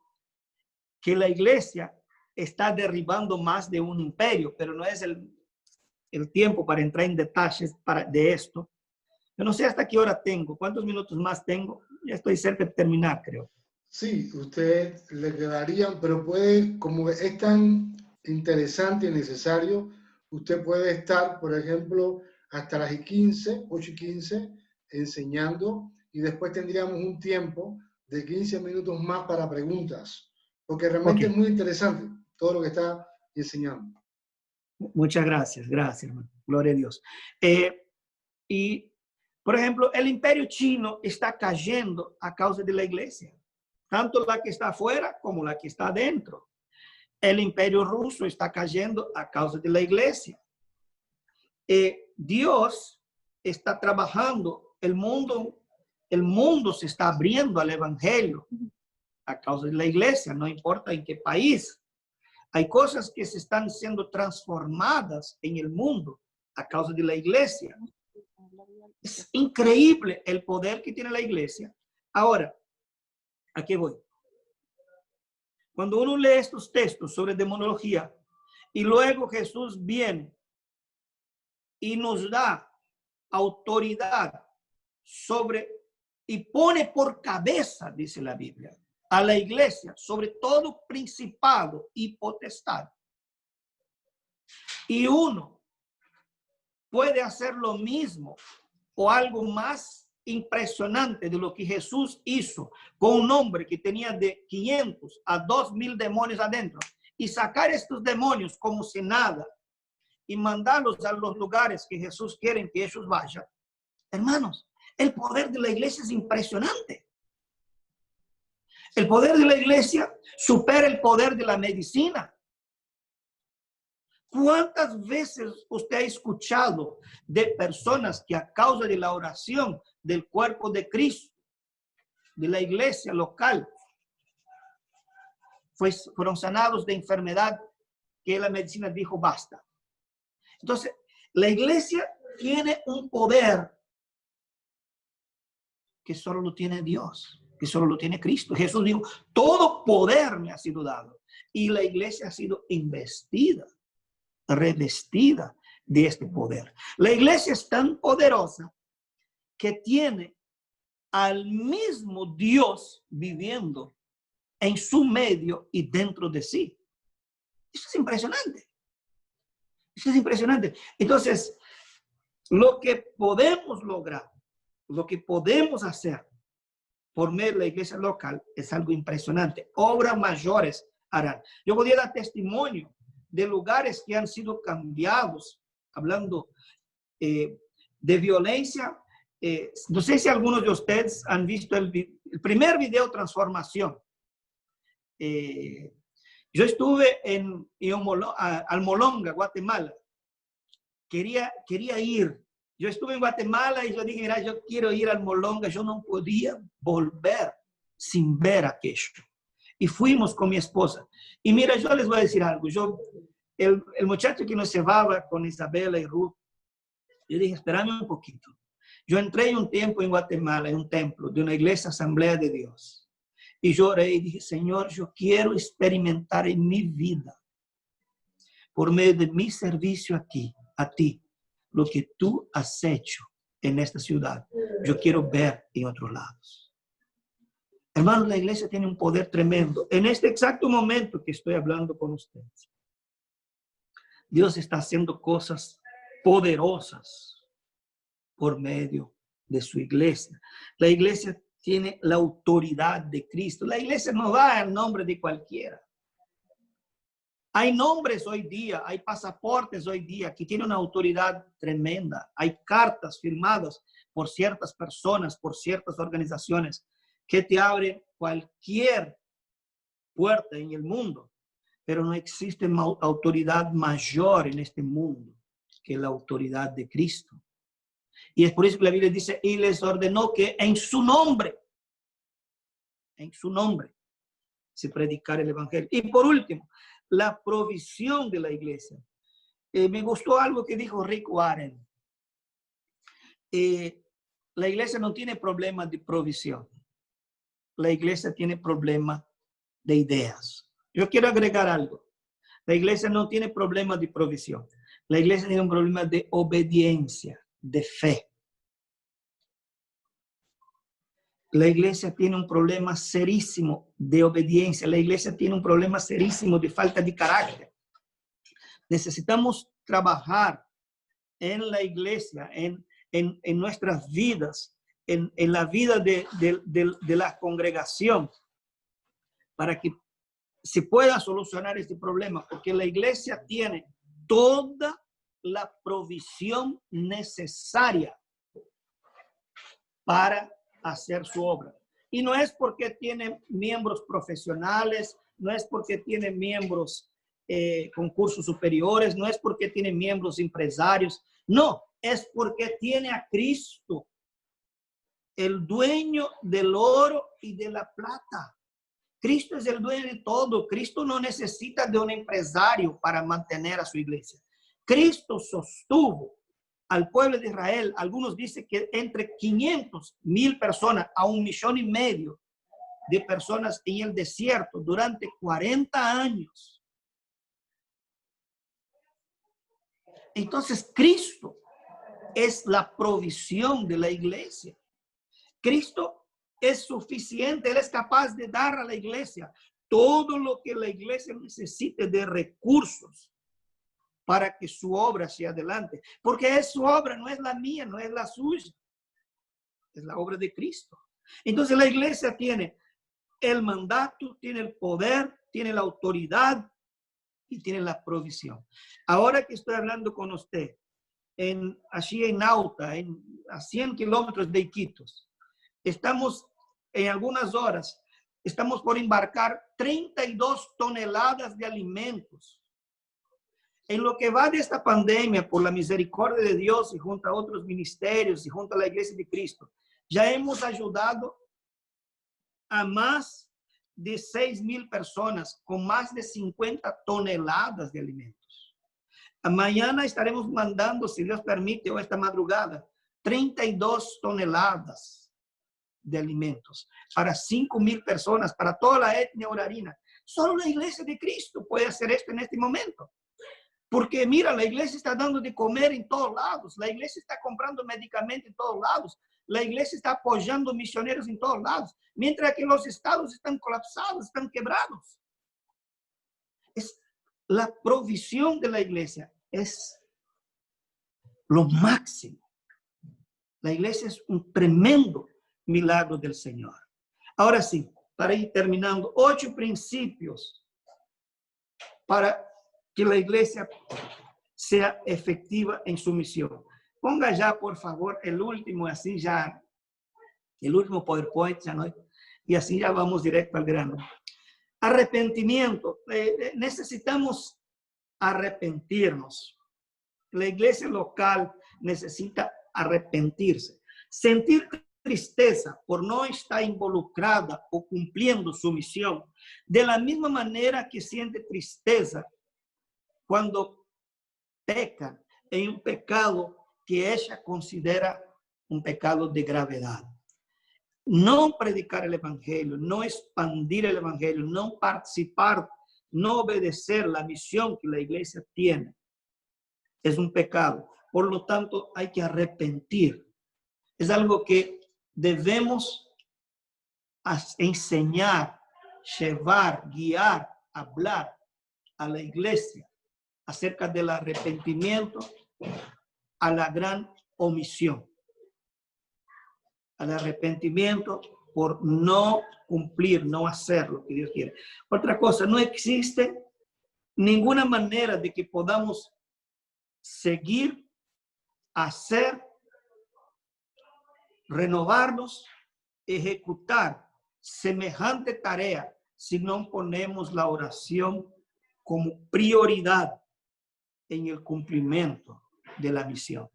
Speaker 2: que la iglesia está derribando más de un imperio, pero no es el tiempo para entrar en detalles de esto. Yo no sé hasta qué hora tengo, cuántos minutos más tengo. Ya estoy cerca de terminar, creo.
Speaker 1: Sí, usted le quedarían, pero puede, como es tan interesante y necesario, usted puede estar, por ejemplo, hasta las 8:15, enseñando, y después tendríamos un tiempo de 15 minutos más para preguntas, porque realmente es muy interesante todo lo que está enseñando.
Speaker 2: Muchas gracias, hermano. Gloria a Dios. Y, por ejemplo, el imperio chino está cayendo a causa de la iglesia. Tanto la que está afuera como la que está adentro. El imperio ruso está cayendo a causa de la iglesia. Dios está trabajando, el mundo se está abriendo al evangelio a causa de la iglesia, no importa en qué país. Hay cosas que se están siendo transformadas en el mundo a causa de la iglesia. Es increíble el poder que tiene la iglesia. Ahora, ¿a qué voy? Cuando uno lee estos textos sobre demonología y luego Jesús viene y nos da autoridad sobre y pone por cabeza, dice la Biblia, a la iglesia sobre todo principado y potestad. Y uno puede hacer lo mismo o algo más impresionante de lo que Jesús hizo con un hombre que tenía de 500 a 2000 demonios adentro y sacar estos demonios como si nada y mandarlos a los lugares que Jesús quiere que ellos vayan. Hermanos, el poder de la iglesia es impresionante. El poder de la iglesia supera el poder de la medicina. ¿Cuántas veces usted ha escuchado de personas que a causa de la oración del cuerpo de Cristo, de la iglesia local, fueron sanados de enfermedad que la medicina dijo basta? Entonces, la iglesia tiene un poder que solo lo tiene Dios, que solo lo tiene Cristo. Jesús dijo, todo poder me ha sido dado. Y la iglesia ha sido investida, revestida de este poder. La iglesia es tan poderosa que tiene al mismo Dios viviendo en su medio y dentro de sí. Eso es impresionante. Eso es impresionante. Entonces, lo que podemos lograr, lo que podemos hacer por medio de la iglesia local es algo impresionante. Obras mayores harán. Yo podría dar testimonio de lugares que han sido cambiados, hablando de violencia no sé si algunos de ustedes han visto el primer video Transformación. Yo estuve en Almolonga, Guatemala. Quería ir. Yo estuve en Guatemala y yo dije, mira, yo quiero ir a Almolonga. Yo no podía volver sin ver aquello. Y fuimos con mi esposa. Y mira, yo les voy a decir algo. El muchacho que nos llevaba con Isabela y Ruth, yo dije, espérame un poquito. Yo entré un tiempo en Guatemala, en un templo de una iglesia Asamblea de Dios. Y yo oré y dije, Señor, yo quiero experimentar en mi vida, por medio de mi servicio aquí, a ti, lo que tú has hecho en esta ciudad. Yo quiero ver en otros lados. Hermanos, la iglesia tiene un poder tremendo. En este exacto momento que estoy hablando con ustedes, Dios está haciendo cosas poderosas por medio de su iglesia. La iglesia tiene la autoridad de Cristo. La iglesia no da el nombre de cualquiera. Hay nombres hoy día, hay pasaportes hoy día que tienen una autoridad tremenda. Hay cartas firmadas por ciertas personas, por ciertas organizaciones que te abren cualquier puerta en el mundo. Pero no existe autoridad mayor en este mundo que la autoridad de Cristo. Y es por eso que la Biblia dice, y les ordenó que en su nombre, se predicara el evangelio. Y por último, la provisión de la iglesia. Me gustó algo que dijo Rick Warren. La iglesia no tiene problema de provisión. La iglesia tiene problema de ideas. Yo quiero agregar algo. La iglesia no tiene problema de provisión. La iglesia tiene un problema de obediencia, de fe. La iglesia tiene un problema serísimo de obediencia. La iglesia tiene un problema serísimo de falta de carácter. Necesitamos trabajar en la iglesia, en nuestras vidas, en la vida de la congregación, para que se pueda solucionar este problema, porque la iglesia tiene toda la provisión necesaria para hacer su obra. Y no es porque tiene miembros profesionales, no es porque tiene miembros con cursos superiores, no es porque tiene miembros empresarios, no, es porque tiene a Cristo, el dueño del oro y de la plata. Cristo es el dueño de todo. Cristo no necesita de un empresario para mantener a su iglesia. Cristo sostuvo al pueblo de Israel. Algunos dicen que entre 500,000 personas a 1,5 millones de personas en el desierto durante 40 años. Entonces, Cristo es la provisión de la iglesia. Cristo es suficiente, Él es capaz de dar a la iglesia todo lo que la iglesia necesite de recursos para que su obra sea adelante. Porque es su obra, no es la mía, no es la suya. Es la obra de Cristo. Entonces la iglesia tiene el mandato, tiene el poder, tiene la autoridad y tiene la provisión. Ahora que estoy hablando con usted, allí en Nauta, a 100 kilómetros de Iquitos, estamos en algunas horas, estamos por embarcar 32 toneladas de alimentos. En lo que va de esta pandemia, por la misericordia de Dios y junto a otros ministerios y junto a la Iglesia de Cristo, ya hemos ayudado a más de 6,000 personas con más de 50 toneladas de alimentos. Mañana estaremos mandando, si Dios permite, o esta madrugada, 32 toneladas de alimentos para 5,000 personas, para toda la etnia urarina. Solo la iglesia de Cristo puede hacer esto en este momento. Porque mira, la iglesia está dando de comer en todos lados, la iglesia está comprando medicamentos en todos lados, la iglesia está apoyando misioneros en todos lados, mientras que los estados están colapsados, están quebrados. Es la provisión de la iglesia, es lo máximo. La iglesia es un tremendo milagro del Señor. Ahora sí, para ir terminando, 8 principios para que la iglesia sea efectiva en su misión. ponga ya, por favor, el último, así ya, el último PowerPoint, ya no, y así ya vamos directo al grano. Arrepentimiento. Necesitamos arrepentirnos. La iglesia local necesita arrepentirse. Sentir tristeza por no estar involucrada o cumpliendo su misión, de la misma manera que siente tristeza cuando peca en un pecado que ella considera un pecado de gravedad. No predicar el evangelio, no expandir el evangelio, no participar, no obedecer la misión que la iglesia tiene, es un pecado. Por lo tanto, hay que arrepentir. Es algo que debemos enseñar, llevar, guiar, hablar a la iglesia acerca del arrepentimiento, a la gran omisión, al arrepentimiento por no cumplir, no hacer lo que Dios quiere. Otra cosa, no existe ninguna manera de que podamos seguir, hacer, renovarnos, ejecutar semejante tarea si no ponemos la oración como prioridad en el cumplimiento de la misión.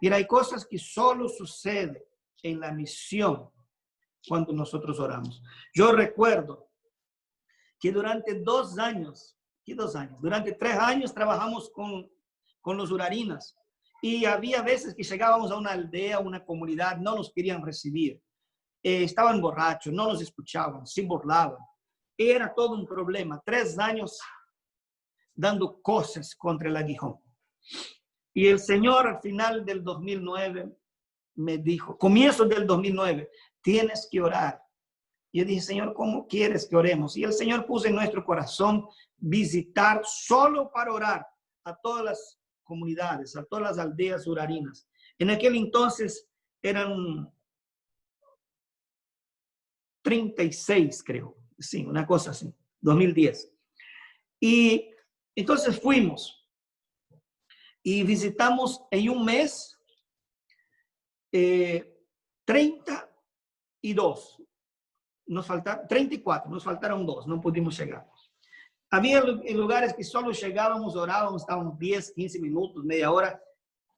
Speaker 2: Mira, hay cosas que solo suceden en la misión cuando nosotros oramos. Yo recuerdo que durante 2 años, durante 3 años trabajamos con los urarinas y había veces que llegábamos a una aldea, una comunidad, no nos querían recibir. Estaban borrachos, no nos escuchaban, se burlaban. Era todo un problema. 3 años dando cosas contra el aguijón. Y el Señor al final del 2009 me dijo, comienzo del 2009, tienes que orar. Y yo dije, Señor, ¿cómo quieres que oremos? Y el Señor puso en nuestro corazón visitar solo para orar a todas las comunidades, a todas las aldeas urarinas. En aquel entonces eran 36, creo. Sí, una cosa así, 2010. Y entonces fuimos y visitamos en un mes 32. Nos faltaron 34, nos faltaron 2, no pudimos llegar. Había lugares que solo llegábamos, orábamos, estábamos 10, 15 minutos, media hora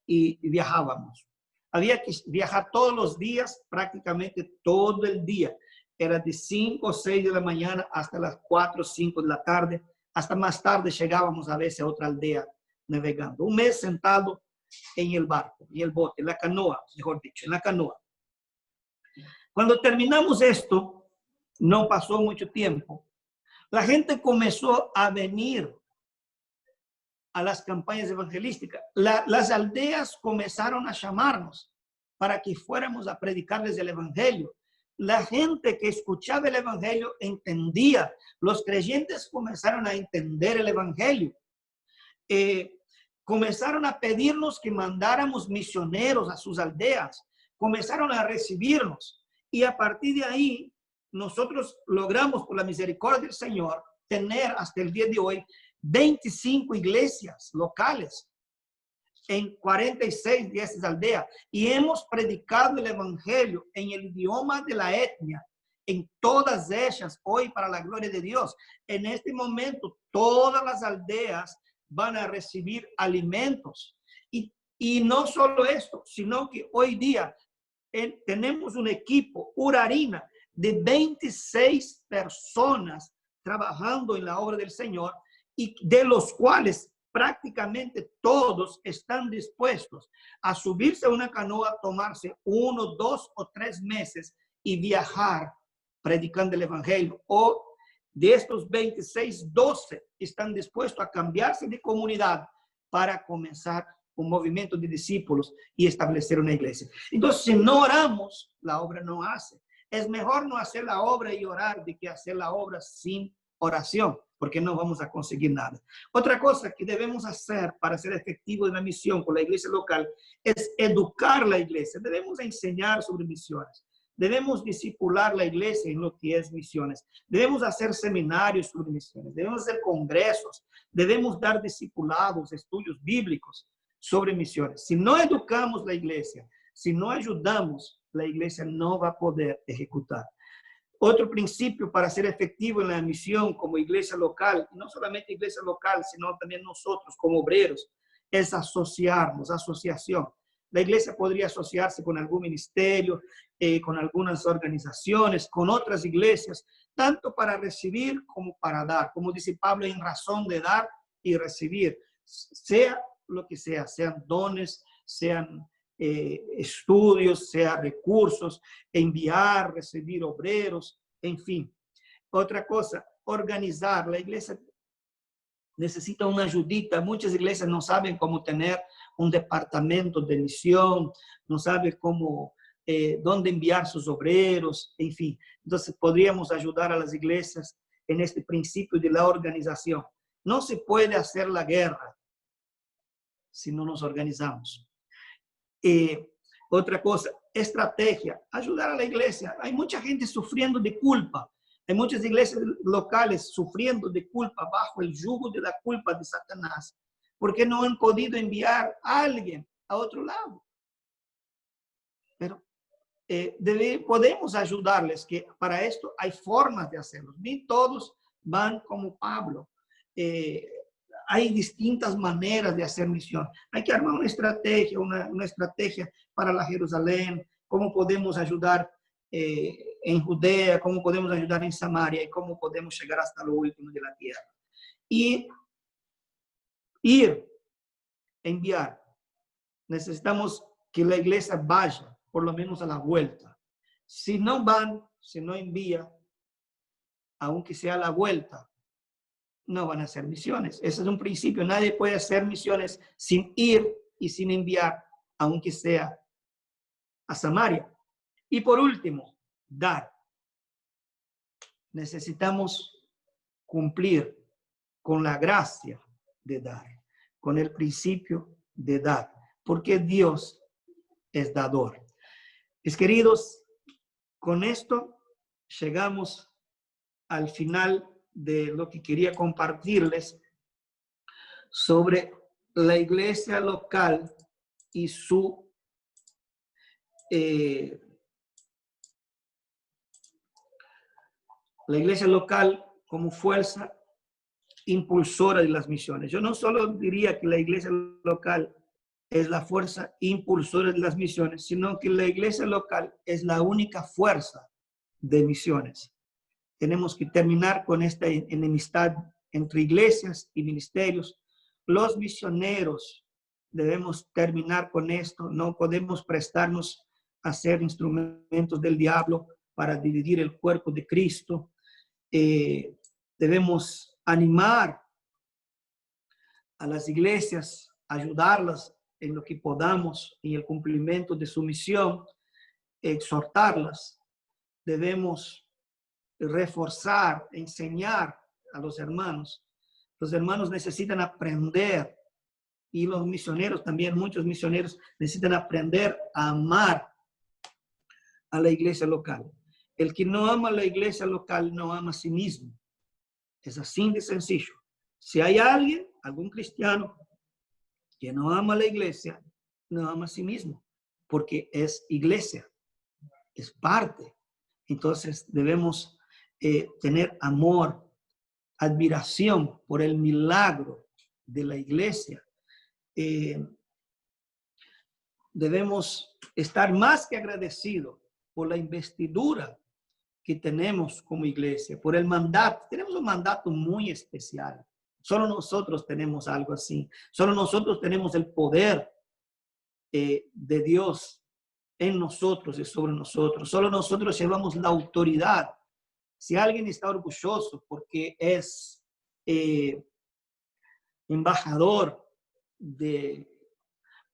Speaker 2: y viajábamos. Había que viajar todos los días, prácticamente todo el día. Era de 5 o 6 de la mañana hasta las 4 o 5 de la tarde. Hasta más tarde llegábamos a veces a otra aldea navegando. Un mes sentado en el barco, en el bote, en la canoa, mejor dicho, en la canoa. Cuando terminamos esto, no pasó mucho tiempo. La gente comenzó a venir a las campañas evangelísticas. Las aldeas comenzaron a llamarnos para que fuéramos a predicarles el evangelio. La gente que escuchaba el evangelio entendía. Los creyentes comenzaron a entender el evangelio. Comenzaron a pedirnos que mandáramos misioneros a sus aldeas. Comenzaron a recibirnos. Y a partir de ahí, nosotros logramos, por la misericordia del Señor, tener hasta el día de hoy 25 iglesias locales en 46 de esas aldeas. Y hemos predicado el evangelio en el idioma de la etnia, en todas ellas, hoy para la gloria de Dios. En este momento, todas las aldeas van a recibir alimentos. Y no solo esto, sino que hoy día tenemos un equipo urarina de 26 personas trabajando en la obra del Señor y de los cuales prácticamente todos están dispuestos a subirse a una canoa, tomarse 1, 2 o 3 meses y viajar predicando el evangelio. O de estos 26, 12 están dispuestos a cambiarse de comunidad para comenzar un movimiento de discípulos y establecer una iglesia. Entonces, si no oramos, la obra no hace. Es mejor no hacer la obra y orar de que hacer la obra sin oración, porque no vamos a conseguir nada. Otra cosa que debemos hacer para ser efectivos en la misión con la iglesia local es educar la iglesia. Debemos enseñar sobre misiones. Debemos discipular la iglesia en lo que es misiones. Debemos hacer seminarios sobre misiones. Debemos hacer congresos. Debemos dar discipulados, estudios bíblicos. sobre misiones. Si no educamos la iglesia, si no ayudamos, la iglesia no va a poder ejecutar. Otro principio para ser efectivo en la misión como iglesia local, no solamente iglesia local, sino también nosotros como obreros, es asociarnos, asociación. La iglesia podría asociarse con algún ministerio, con algunas organizaciones, con otras iglesias, tanto para recibir como para dar. Como dice Pablo, en razón de dar y recibir, sea lo que sea, sean dones, sean estudios, sean recursos, enviar, recibir obreros, en fin. Otra cosa, organizar. La iglesia necesita una ayudita. Muchas iglesias no saben cómo tener un departamento de misión, no saben cómo, dónde enviar sus obreros, en fin. Entonces podríamos ayudar a las iglesias en este principio de la organización. No se puede hacer la guerra si no nos organizamos. Otra cosa, estrategia, ayudar a la iglesia. Hay mucha gente sufriendo de culpa. Hay muchas iglesias locales sufriendo de culpa bajo el yugo de la culpa de Satanás, porque no han podido enviar a alguien a otro lado. Pero podemos ayudarles, que para esto hay formas de hacerlo. Ni todos van como Pablo. Hay distintas maneras de hacer misión. Hay que armar una estrategia para la Jerusalén, cómo podemos ayudar en Judea, cómo podemos ayudar en Samaria y cómo podemos llegar hasta lo último de la tierra. Y enviar. Necesitamos que la iglesia vaya, por lo menos a la vuelta. Si no van, si no envía, aunque sea a la vuelta, no van a hacer misiones. Ese es un principio. Nadie puede hacer misiones sin ir y sin enviar, aunque sea a Samaria. Y por último, dar. Necesitamos cumplir con la gracia de dar, con el principio de dar, porque Dios es dador. Mis queridos, con esto llegamos al final de lo que quería compartirles sobre la iglesia local y su la iglesia local como fuerza impulsora de las misiones. Yo no solo diría que la iglesia local es la fuerza impulsora de las misiones, sino que la iglesia local es la única fuerza de misiones. Tenemos que terminar con esta enemistad entre iglesias y ministerios. Los misioneros debemos terminar con esto. No podemos prestarnos a ser instrumentos del diablo para dividir el cuerpo de Cristo. Debemos animar a las iglesias, ayudarlas en lo que podamos en el cumplimiento de su misión, exhortarlas. Debemos reforzar, enseñar a los hermanos. Los hermanos necesitan aprender, y los misioneros también, muchos misioneros necesitan aprender a amar a la iglesia local. El que no ama a la iglesia local no ama a sí mismo. Es así de sencillo. Si hay alguien, algún cristiano, que no ama a la iglesia, no ama a sí mismo, porque es iglesia, es parte. Entonces debemos tener amor, admiración por el milagro de la iglesia. Debemos estar más que agradecidos por la investidura que tenemos como iglesia, por el mandato. Tenemos un mandato muy especial. Solo nosotros tenemos algo así. Solo nosotros tenemos el poder de Dios en nosotros y sobre nosotros. Solo nosotros llevamos la autoridad. Si alguien está orgulloso porque es embajador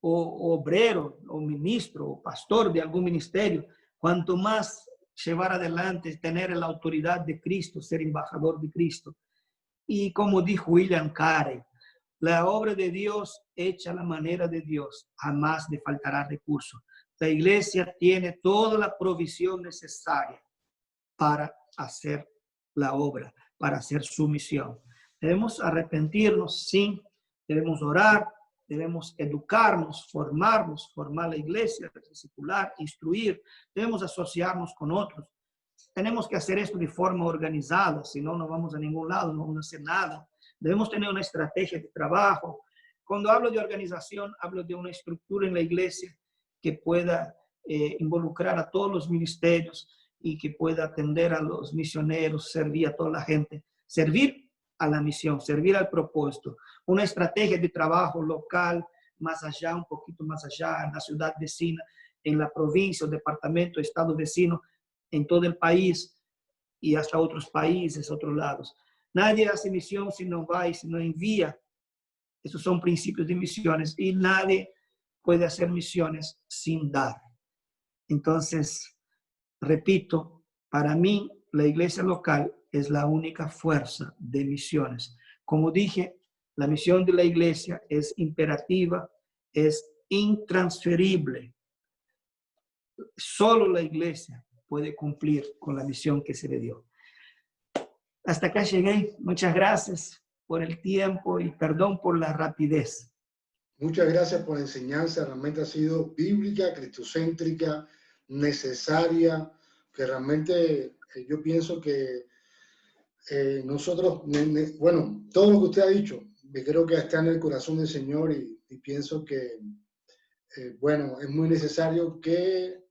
Speaker 2: o obrero o ministro o pastor de algún ministerio, cuanto más llevar adelante, tener la autoridad de Cristo, ser embajador de Cristo. Y como dijo William Carey, la obra de Dios hecha a la manera de Dios, jamás le faltará recursos. La iglesia tiene toda la provisión necesaria para hacer la obra, para hacer su misión. Debemos arrepentirnos, sí, debemos orar, debemos educarnos, formarnos, formar la iglesia, discipular, instruir, debemos asociarnos con otros. Tenemos que hacer esto de forma organizada, si no, no vamos a ningún lado, no vamos a hacer nada. Debemos tener una estrategia de trabajo. Cuando hablo de organización, hablo de una estructura en la iglesia que pueda involucrar a todos los ministerios y que pueda atender a los misioneros, servir a toda la gente, servir a la misión, servir al propósito. Una estrategia de trabajo local, más allá, un poquito más allá, en la ciudad vecina, en la provincia, departamento, estado vecino, en todo el país y hasta otros países, otros lados. Nadie hace misión si no va y si no envía. Esos son principios de misiones y nadie puede hacer misiones sin dar. Entonces, repito, para mí la iglesia local es la única fuerza de misiones. Como dije, la misión de la iglesia es imperativa, es intransferible. Solo la iglesia puede cumplir con la misión que se le dio. Hasta acá llegué. Muchas gracias por el tiempo y perdón por la rapidez.
Speaker 1: Muchas gracias por la enseñanza. Realmente ha sido bíblica, cristocéntrica, necesaria, que realmente yo pienso que nosotros, bueno, todo lo que usted ha dicho, creo que está en el corazón del Señor y pienso que, bueno, es muy necesario que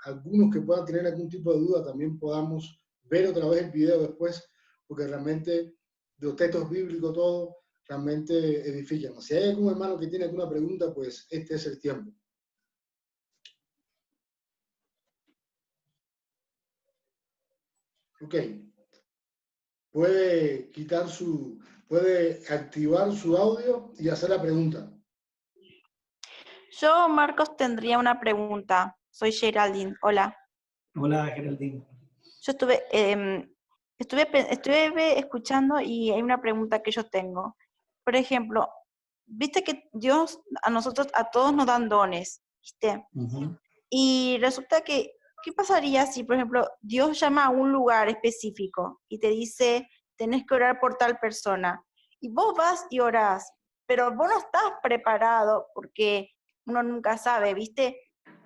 Speaker 1: algunos que puedan tener algún tipo de duda también podamos ver otra vez el video después, porque realmente los textos bíblicos, todo, realmente edifican. Si hay algún hermano que tiene alguna pregunta, pues este es el tiempo. Ok. Puede activar su audio y hacer la pregunta.
Speaker 5: Yo, Marcos, tendría una pregunta. Soy Geraldine. Hola.
Speaker 2: Hola, Geraldine.
Speaker 5: Yo estuve escuchando y hay una pregunta que yo tengo. Por ejemplo, viste que Dios a nosotros, a todos nos dan dones, ¿viste?
Speaker 2: Uh-huh.
Speaker 5: Y resulta que, ¿qué pasaría si, por ejemplo, Dios llama a un lugar específico y te dice, tenés que orar por tal persona? Y vos vas y orás, pero vos no estás preparado porque uno nunca sabe, ¿viste?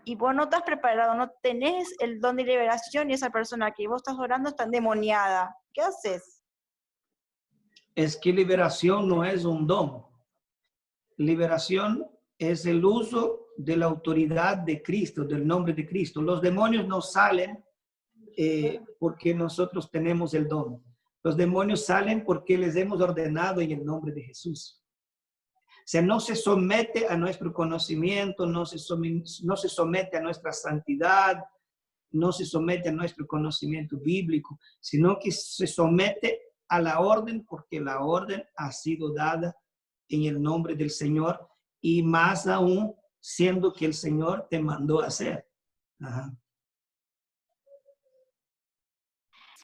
Speaker 5: Y vos no estás preparado, no tenés el don de liberación y esa persona que vos estás orando está endemoniada. ¿Qué haces?
Speaker 2: Es que liberación no es un don. Liberación es el uso de la autoridad de Cristo, del nombre de Cristo. Los demonios no salen porque nosotros tenemos el don. Los demonios salen porque les hemos ordenado en el nombre de Jesús. O sea, no se somete a nuestro conocimiento, no se somete a nuestra santidad, no se somete a nuestro conocimiento bíblico, sino que se somete a la orden porque la orden ha sido dada en el nombre del Señor y más aún siendo que el Señor te mandó a hacer. Ajá.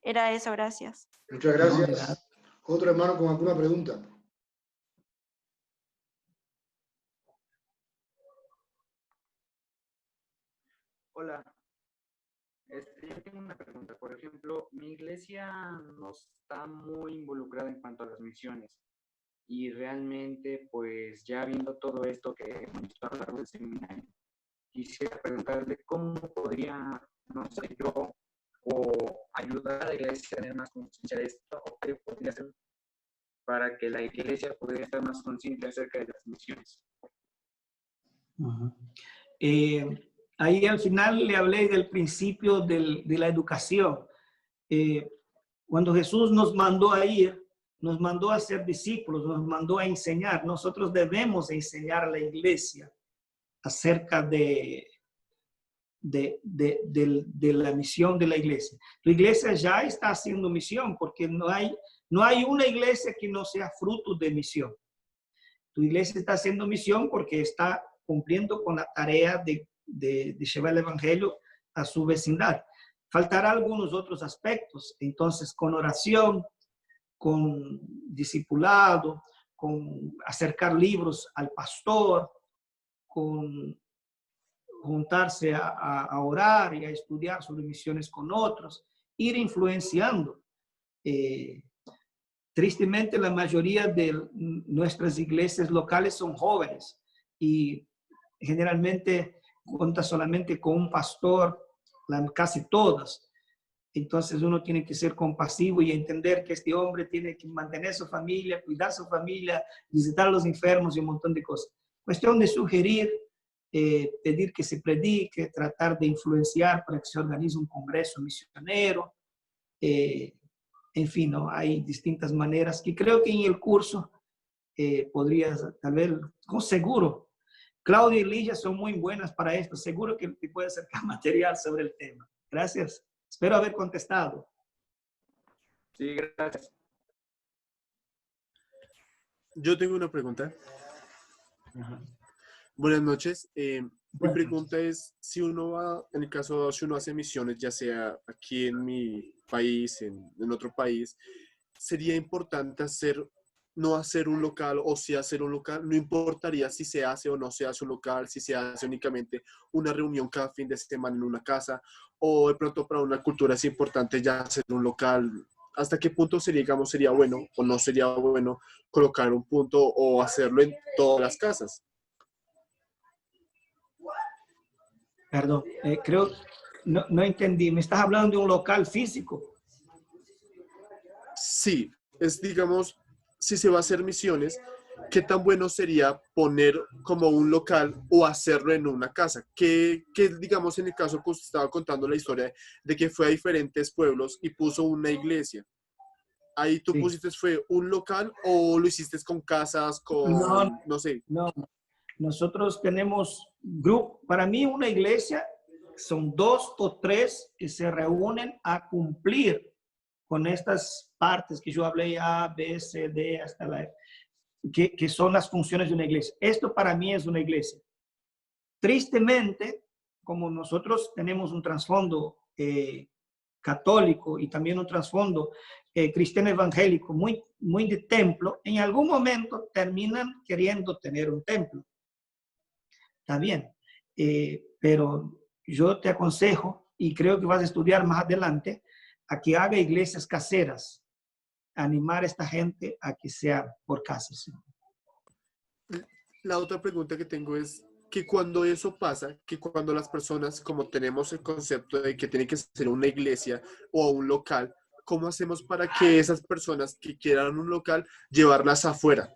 Speaker 5: Era eso, gracias.
Speaker 1: Muchas gracias. Otro hermano con alguna pregunta.
Speaker 6: Hola, yo tengo una pregunta. Por ejemplo, mi iglesia no está muy involucrada en cuanto a las misiones y realmente, pues ya viendo todo esto que hemos visto a lo largo del seminario, quisiera preguntarle cómo podría, no sé, yo o ayudar a la iglesia a tener más conciencia de esto, o qué podría hacer para que la iglesia pudiera estar más consciente acerca de las misiones.
Speaker 2: Uh-huh. Ahí al final le hablé del principio de la educación. Cuando Jesús nos mandó a ir, nos mandó a ser discípulos, nos mandó a enseñar. Nosotros debemos enseñar a la iglesia acerca de la misión de la iglesia. La iglesia ya está haciendo misión porque no hay una iglesia que no sea fruto de misión. Tu iglesia está haciendo misión porque está cumpliendo con la tarea de llevar el evangelio a su vecindad. Faltará algunos otros aspectos. Entonces, con oración, con discipulado, con acercar libros al pastor, con juntarse a orar y a estudiar sobre misiones con otros, ir influenciando. tristemente la mayoría de nuestras iglesias locales son jóvenes y generalmente cuenta solamente con un pastor, casi todas. Entonces uno tiene que ser compasivo y entender que este hombre tiene que mantener su familia, cuidar su familia, visitar a los enfermos y un montón de cosas. Cuestión de sugerir, pedir que se predique, tratar de influenciar para que se organice un congreso misionero. En fin, ¿no? Hay distintas maneras que creo que en el curso podrías, tal vez, con seguro, Claudia y Ligia son muy buenas para esto. Seguro que te puede acercar material sobre el tema. Gracias. Espero haber contestado.
Speaker 6: Sí, gracias.
Speaker 7: Yo tengo una pregunta.
Speaker 2: Ajá.
Speaker 7: Buenas noches. Mi
Speaker 2: Buenas
Speaker 7: pregunta es, si uno va, en el caso, si uno hace misiones, ya sea aquí en mi país, en otro país, sería importante no hacer un local, o si hacer un local, no importaría si se hace o no se hace un local, si se hace únicamente una reunión cada fin de semana en una casa, o de pronto para una cultura es importante ya hacer un local. ¿Hasta qué punto sería, digamos, sería bueno o no sería bueno colocar un punto o hacerlo en todas las casas?
Speaker 2: Perdón, creo, no entendí. ¿Me estás hablando de un local físico?
Speaker 7: Sí, es, digamos, si se va a hacer misiones, ¿qué tan bueno sería poner como un local o hacerlo en una casa? Que digamos, en el caso que usted estaba contando la historia de que fue a diferentes pueblos y puso una iglesia. Ahí tú
Speaker 2: Sí.
Speaker 7: pusiste, ¿fue un local o lo hiciste con casas,
Speaker 2: No,
Speaker 7: con, no sé?
Speaker 2: no. Nosotros tenemos grupo. Para mí una iglesia son 2 o 3 que se reúnen a cumplir con estas partes que yo hablé, A, B, C, D, hasta la que son las funciones de una iglesia. Esto para mí es una iglesia. Tristemente, como nosotros tenemos un trasfondo católico y también un trasfondo cristiano evangélico muy de templo, en algún momento terminan queriendo tener un templo. Está bien, pero yo te aconsejo, y creo que vas a estudiar más adelante, a que haga iglesias caseras, animar a esta gente a que sea por casas.
Speaker 7: La otra pregunta que tengo es que cuando eso pasa, que cuando las personas, como tenemos el concepto de que tiene que ser una iglesia o un local, ¿cómo hacemos para que esas personas que quieran un local, llevarlas afuera?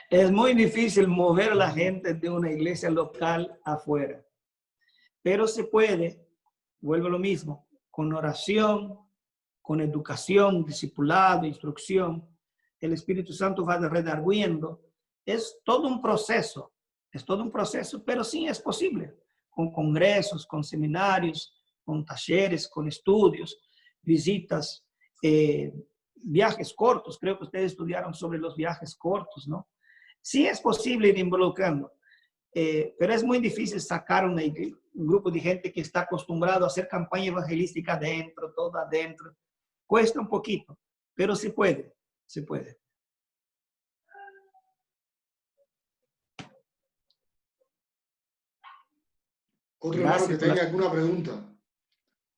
Speaker 2: Es muy difícil mover a la gente de una iglesia local afuera, pero se puede, vuelvo a lo mismo, con oración, con educación, discipulado, instrucción. El Espíritu Santo va redarguyendo. Es todo un proceso, pero sí es posible, con congresos, con seminarios, con talleres, con estudios, visitas, viajes cortos. Creo que ustedes estudiaron sobre los viajes cortos, ¿no? Sí es posible ir involucrando, pero es muy difícil sacar un grupo de gente que está acostumbrado a hacer campaña evangelística adentro, todo adentro. Cuesta un poquito, pero se puede, se puede.
Speaker 1: Otro hermano que tenga alguna pregunta.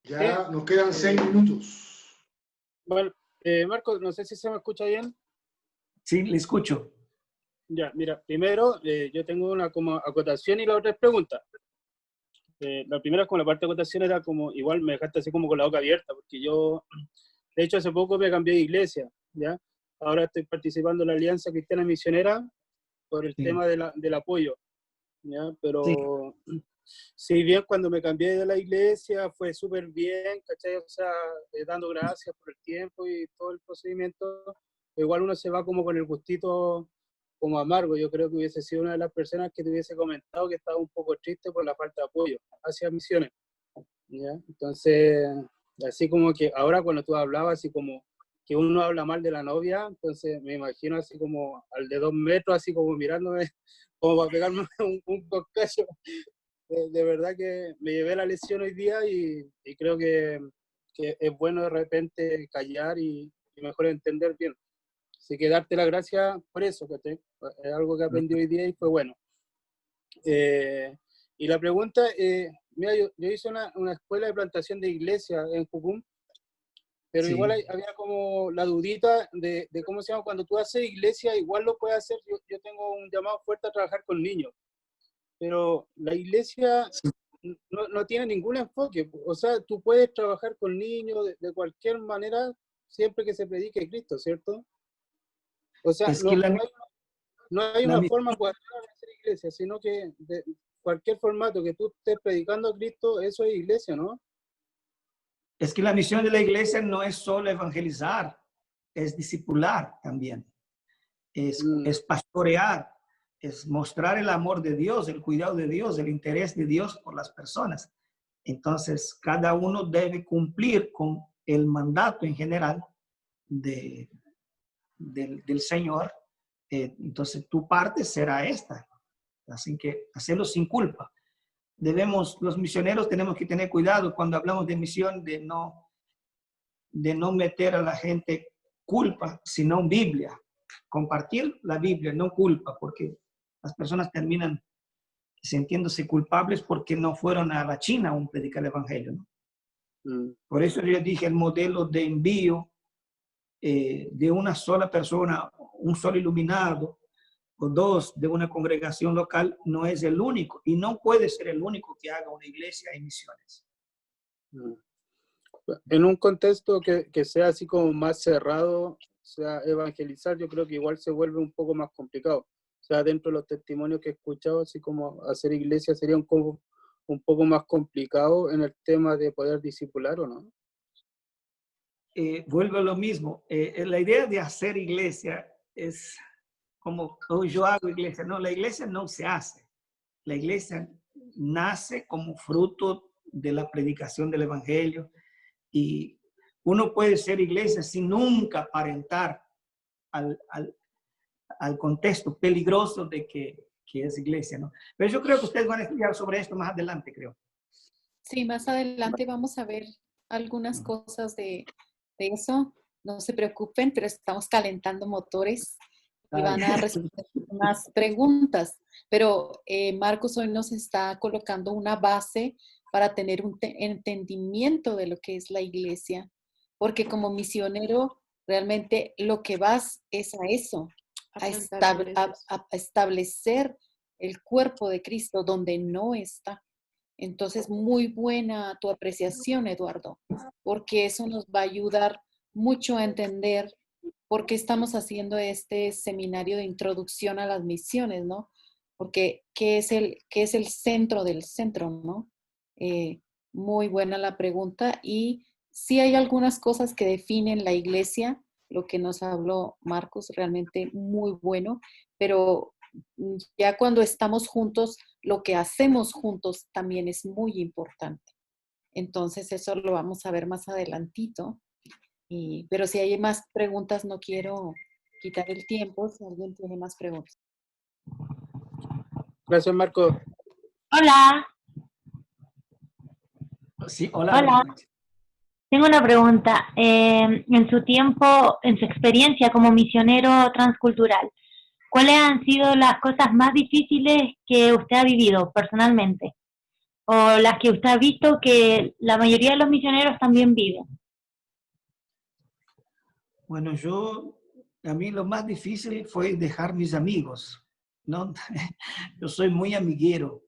Speaker 1: Ya nos quedan 6 minutos.
Speaker 8: Bueno, Marcos, no sé si se me escucha bien.
Speaker 2: Sí, le escucho.
Speaker 8: Ya, mira, primero yo tengo una como acotación y la otra es pregunta. La primera con la parte de acotación era como, igual me dejaste así como con la boca abierta, porque yo, de hecho, hace poco me cambié de iglesia, ¿ya? Ahora estoy participando en la Alianza Cristiana Misionera por el tema del apoyo, ¿ya? Pero si bien cuando me cambié de la iglesia fue súper bien, ¿cachai? O sea, dando gracias por el tiempo y todo el procedimiento, igual uno se va como con el gustito como amargo. Yo creo que hubiese sido una de las personas que te hubiese comentado que estaba un poco triste por la falta de apoyo hacia misiones, ¿ya? Entonces, así como que ahora cuando tú hablabas, así como que uno habla mal de la novia, entonces me imagino así como al de 2 metros, así como mirándome, como para pegarme un coscazo. De verdad que me llevé la lección hoy día y creo que es bueno de repente callar y mejor entender bien. Así que darte las gracias por eso, que es algo que aprendí hoy día y fue bueno. Y la pregunta, mira, yo hice una escuela de plantación de iglesia en Jucum, pero
Speaker 2: Sí.
Speaker 8: igual había como la dudita de cómo se llama, cuando tú haces iglesia, igual lo puedes hacer. Yo tengo un llamado fuerte a trabajar con niños, pero la iglesia
Speaker 2: Sí.
Speaker 8: no tiene ningún enfoque. O sea, tú puedes trabajar con niños de cualquier manera siempre que se predique Cristo, ¿cierto? O sea,
Speaker 2: Es que
Speaker 8: no hay
Speaker 2: la
Speaker 8: una
Speaker 2: misión
Speaker 8: forma cuadrada de hacer iglesia, sino que de cualquier formato que tú estés predicando a Cristo, eso es iglesia, ¿no?
Speaker 2: Es que la misión de la iglesia no es solo evangelizar, es discipular también, es pastorear, es mostrar el amor de Dios, el cuidado de Dios, el interés de Dios por las personas. Entonces, cada uno debe cumplir con el mandato en general del Señor. Entonces, tu parte será esta. Así que hacerlo sin culpa. Los misioneros tenemos que tener cuidado cuando hablamos de misión de no meter a la gente culpa, sino Biblia. Compartir la Biblia, no culpa, porque las personas terminan sintiéndose culpables porque no fueron a la China a predicar el evangelio, ¿no? Por eso yo dije el modelo de envío de una sola persona, un solo iluminado o dos de una congregación local no es el único y no puede ser el único que haga una iglesia en misiones.
Speaker 8: En un contexto que sea así como más cerrado, o sea, evangelizar, yo creo que igual se vuelve un poco más complicado. O sea, dentro de los testimonios que he escuchado, así como hacer iglesia sería un poco más complicado en el tema de poder discipular, ¿o no?
Speaker 2: Vuelvo a lo mismo. La idea de hacer iglesia es como yo hago iglesia. No, la iglesia no se hace. La iglesia nace como fruto de la predicación del evangelio y uno puede ser iglesia sin nunca aparentar al contexto peligroso de que es iglesia, ¿no? Pero yo creo que ustedes van a estudiar sobre esto más adelante, creo.
Speaker 3: Sí, más adelante vamos a ver algunas cosas de eso. No se preocupen, pero estamos calentando motores y van a responder unas preguntas. Pero Marcos hoy nos está colocando una base para tener un entendimiento de lo que es la iglesia, porque como misionero realmente lo que vas es a eso, a establecer el cuerpo de Cristo donde no está. Entonces, muy buena tu apreciación, Eduardo, porque eso nos va a ayudar mucho a entender por qué estamos haciendo este seminario de introducción a las misiones, ¿no? Porque qué es el centro del centro, ¿no? Muy buena la pregunta y sí hay algunas cosas que definen la iglesia, lo que nos habló Marcos, realmente muy bueno, pero ya cuando estamos juntos, lo que hacemos juntos también es muy importante. Entonces, eso lo vamos a ver más adelantito. Pero si hay más preguntas, no quiero quitar el tiempo. Si alguien tiene más preguntas.
Speaker 8: Gracias, Marco.
Speaker 5: Hola,
Speaker 2: Sí, hola.
Speaker 5: hola. Tengo una pregunta. En su tiempo, en su experiencia como misionero transcultural, ¿cuáles han sido las cosas más difíciles que usted ha vivido personalmente? O las que usted ha visto que la mayoría de los misioneros también viven.
Speaker 2: Bueno, a mí lo más difícil fue dejar mis amigos, ¿no? Yo soy muy amiguero,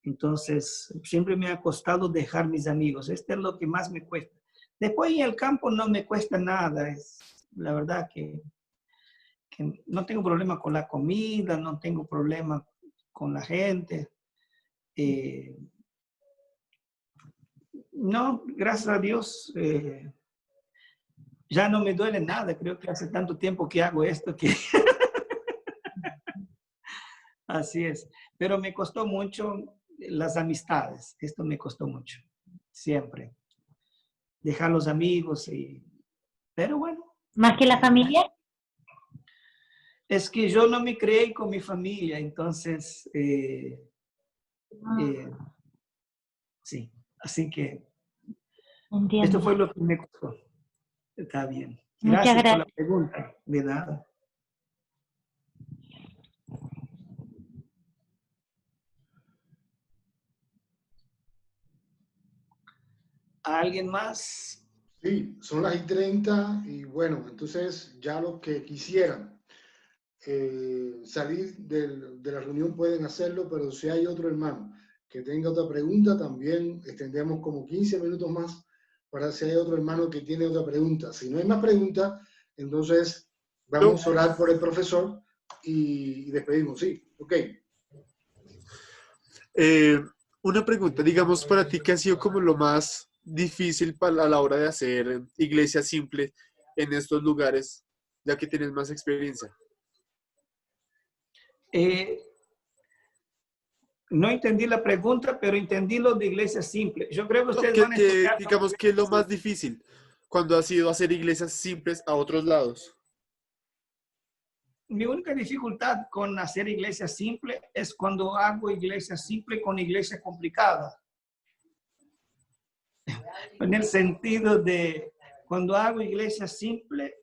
Speaker 2: entonces siempre me ha costado dejar mis amigos. Esto es lo que más me cuesta. Después en el campo no me cuesta nada, es la verdad que no tengo problema con la comida, no tengo problema con la gente. No, gracias a Dios, ya no me duele nada. Creo que hace tanto tiempo que hago esto que así es. Pero me costó mucho las amistades. Esto me costó mucho, siempre. Dejar los amigos pero bueno.
Speaker 5: ¿Más que la familia?
Speaker 2: Es que yo no me creé con mi familia, entonces, sí. Así que
Speaker 5: Entiendo.
Speaker 2: esto fue lo que me costó. Está bien.
Speaker 5: Muchas
Speaker 2: Gracias por la
Speaker 5: gracias.
Speaker 2: pregunta. De nada. ¿Alguien más?
Speaker 1: Sí, son las 1:30 y bueno, entonces ya los que quisieran salir de la reunión pueden hacerlo, pero si hay otro hermano que tenga otra pregunta, también extendemos como 15 minutos más para si hay otro hermano que tiene otra pregunta. Si no hay más preguntas, entonces
Speaker 7: No,
Speaker 1: vamos a orar por el profesor y despedimos. Sí, ok.
Speaker 7: Eh, una pregunta, digamos, para ti, ¿qué ha sido como lo más difícil a la hora de hacer iglesia simple en estos lugares, ya que tienes más experiencia?
Speaker 2: Eh, no entendí la pregunta, pero entendí lo de iglesia simple. Yo creo que
Speaker 7: No,
Speaker 2: ustedes van a estudiar sobre
Speaker 7: digamos, ¿qué es lo
Speaker 2: iglesia
Speaker 7: más
Speaker 2: simple.
Speaker 7: difícil cuando has ido a hacer iglesias simples a otros lados?
Speaker 2: Mi única dificultad con hacer iglesia simple es cuando hago iglesia simple con iglesia complicada. En el sentido de cuando hago iglesia simple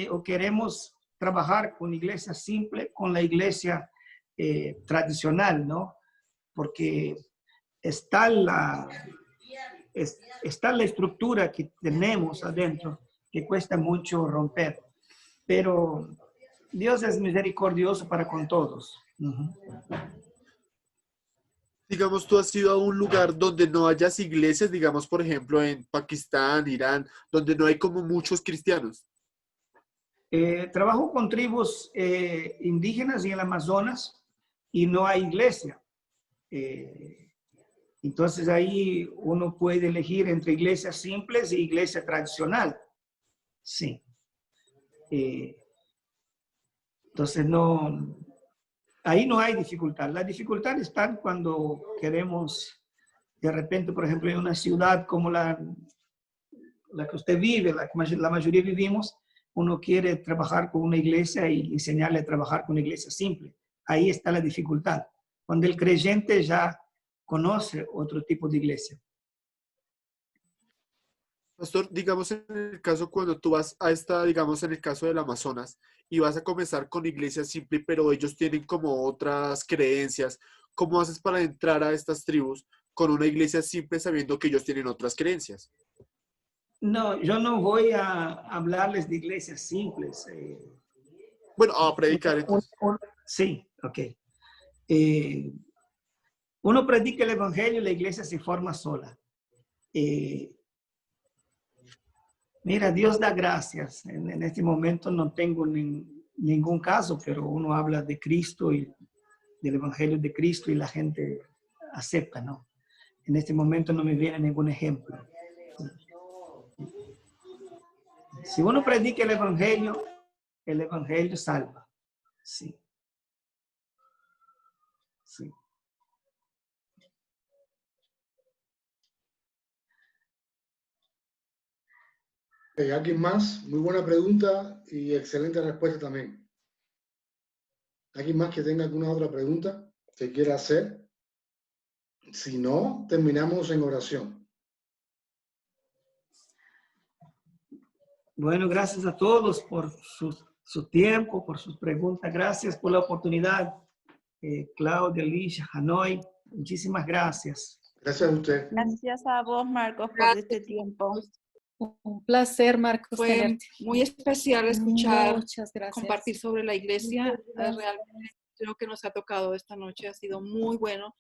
Speaker 2: o queremos trabajar con iglesia simple, con la iglesia tradicional, ¿no? Porque está está la estructura que tenemos adentro que cuesta mucho romper. Pero Dios es misericordioso para con todos.
Speaker 7: Digamos, tú has ido a un lugar donde no hayas iglesias, digamos, por ejemplo, en Pakistán, Irán, donde no hay como muchos cristianos.
Speaker 2: Trabajo con tribus indígenas en el Amazonas y no hay iglesia. Entonces ahí uno puede elegir entre iglesias simples y iglesia tradicional. Sí. Entonces ahí no hay dificultad. La dificultad está cuando queremos, de repente, por ejemplo, en una ciudad como la que usted vive, la mayoría vivimos, uno quiere trabajar con una iglesia y enseñarle a trabajar con una iglesia simple. Ahí está la dificultad. Cuando el creyente ya conoce otro tipo de iglesia.
Speaker 7: Pastor, digamos en el caso cuando tú vas a esta, digamos en el caso del Amazonas, y vas a comenzar con iglesia simple, pero ellos tienen como otras creencias, ¿cómo haces para entrar a estas tribus con una iglesia simple sabiendo que ellos tienen otras creencias?
Speaker 2: No, yo no voy a hablarles de iglesias simples.
Speaker 7: Bueno, a predicar entonces.
Speaker 2: Sí, ok. Uno predica el evangelio y la iglesia se forma sola. Mira, Dios da gracias. En este momento no tengo ningún caso, pero uno habla de Cristo y del evangelio de Cristo y la gente acepta, ¿no? En este momento no me viene ningún ejemplo. Si uno predica el evangelio salva. Sí. Sí.
Speaker 1: ¿Alguien más? Muy buena pregunta y excelente respuesta también. ¿Alguien más que tenga alguna otra pregunta que quiera hacer? Si no, terminamos en oración.
Speaker 2: Bueno, gracias a todos por su tiempo, por sus preguntas. Gracias por la oportunidad. Claudia, Alicia, Hanoi, muchísimas gracias.
Speaker 1: Gracias a usted.
Speaker 5: Gracias a vos, Marcos, por
Speaker 4: Gracias.
Speaker 5: este tiempo.
Speaker 3: Un placer, Marcos,
Speaker 4: Fue
Speaker 3: tenerte.
Speaker 4: muy especial escuchar,
Speaker 3: Muchas gracias.
Speaker 4: compartir sobre la iglesia.
Speaker 3: Muchas gracias.
Speaker 4: Realmente creo que nos ha tocado esta noche, ha sido muy bueno.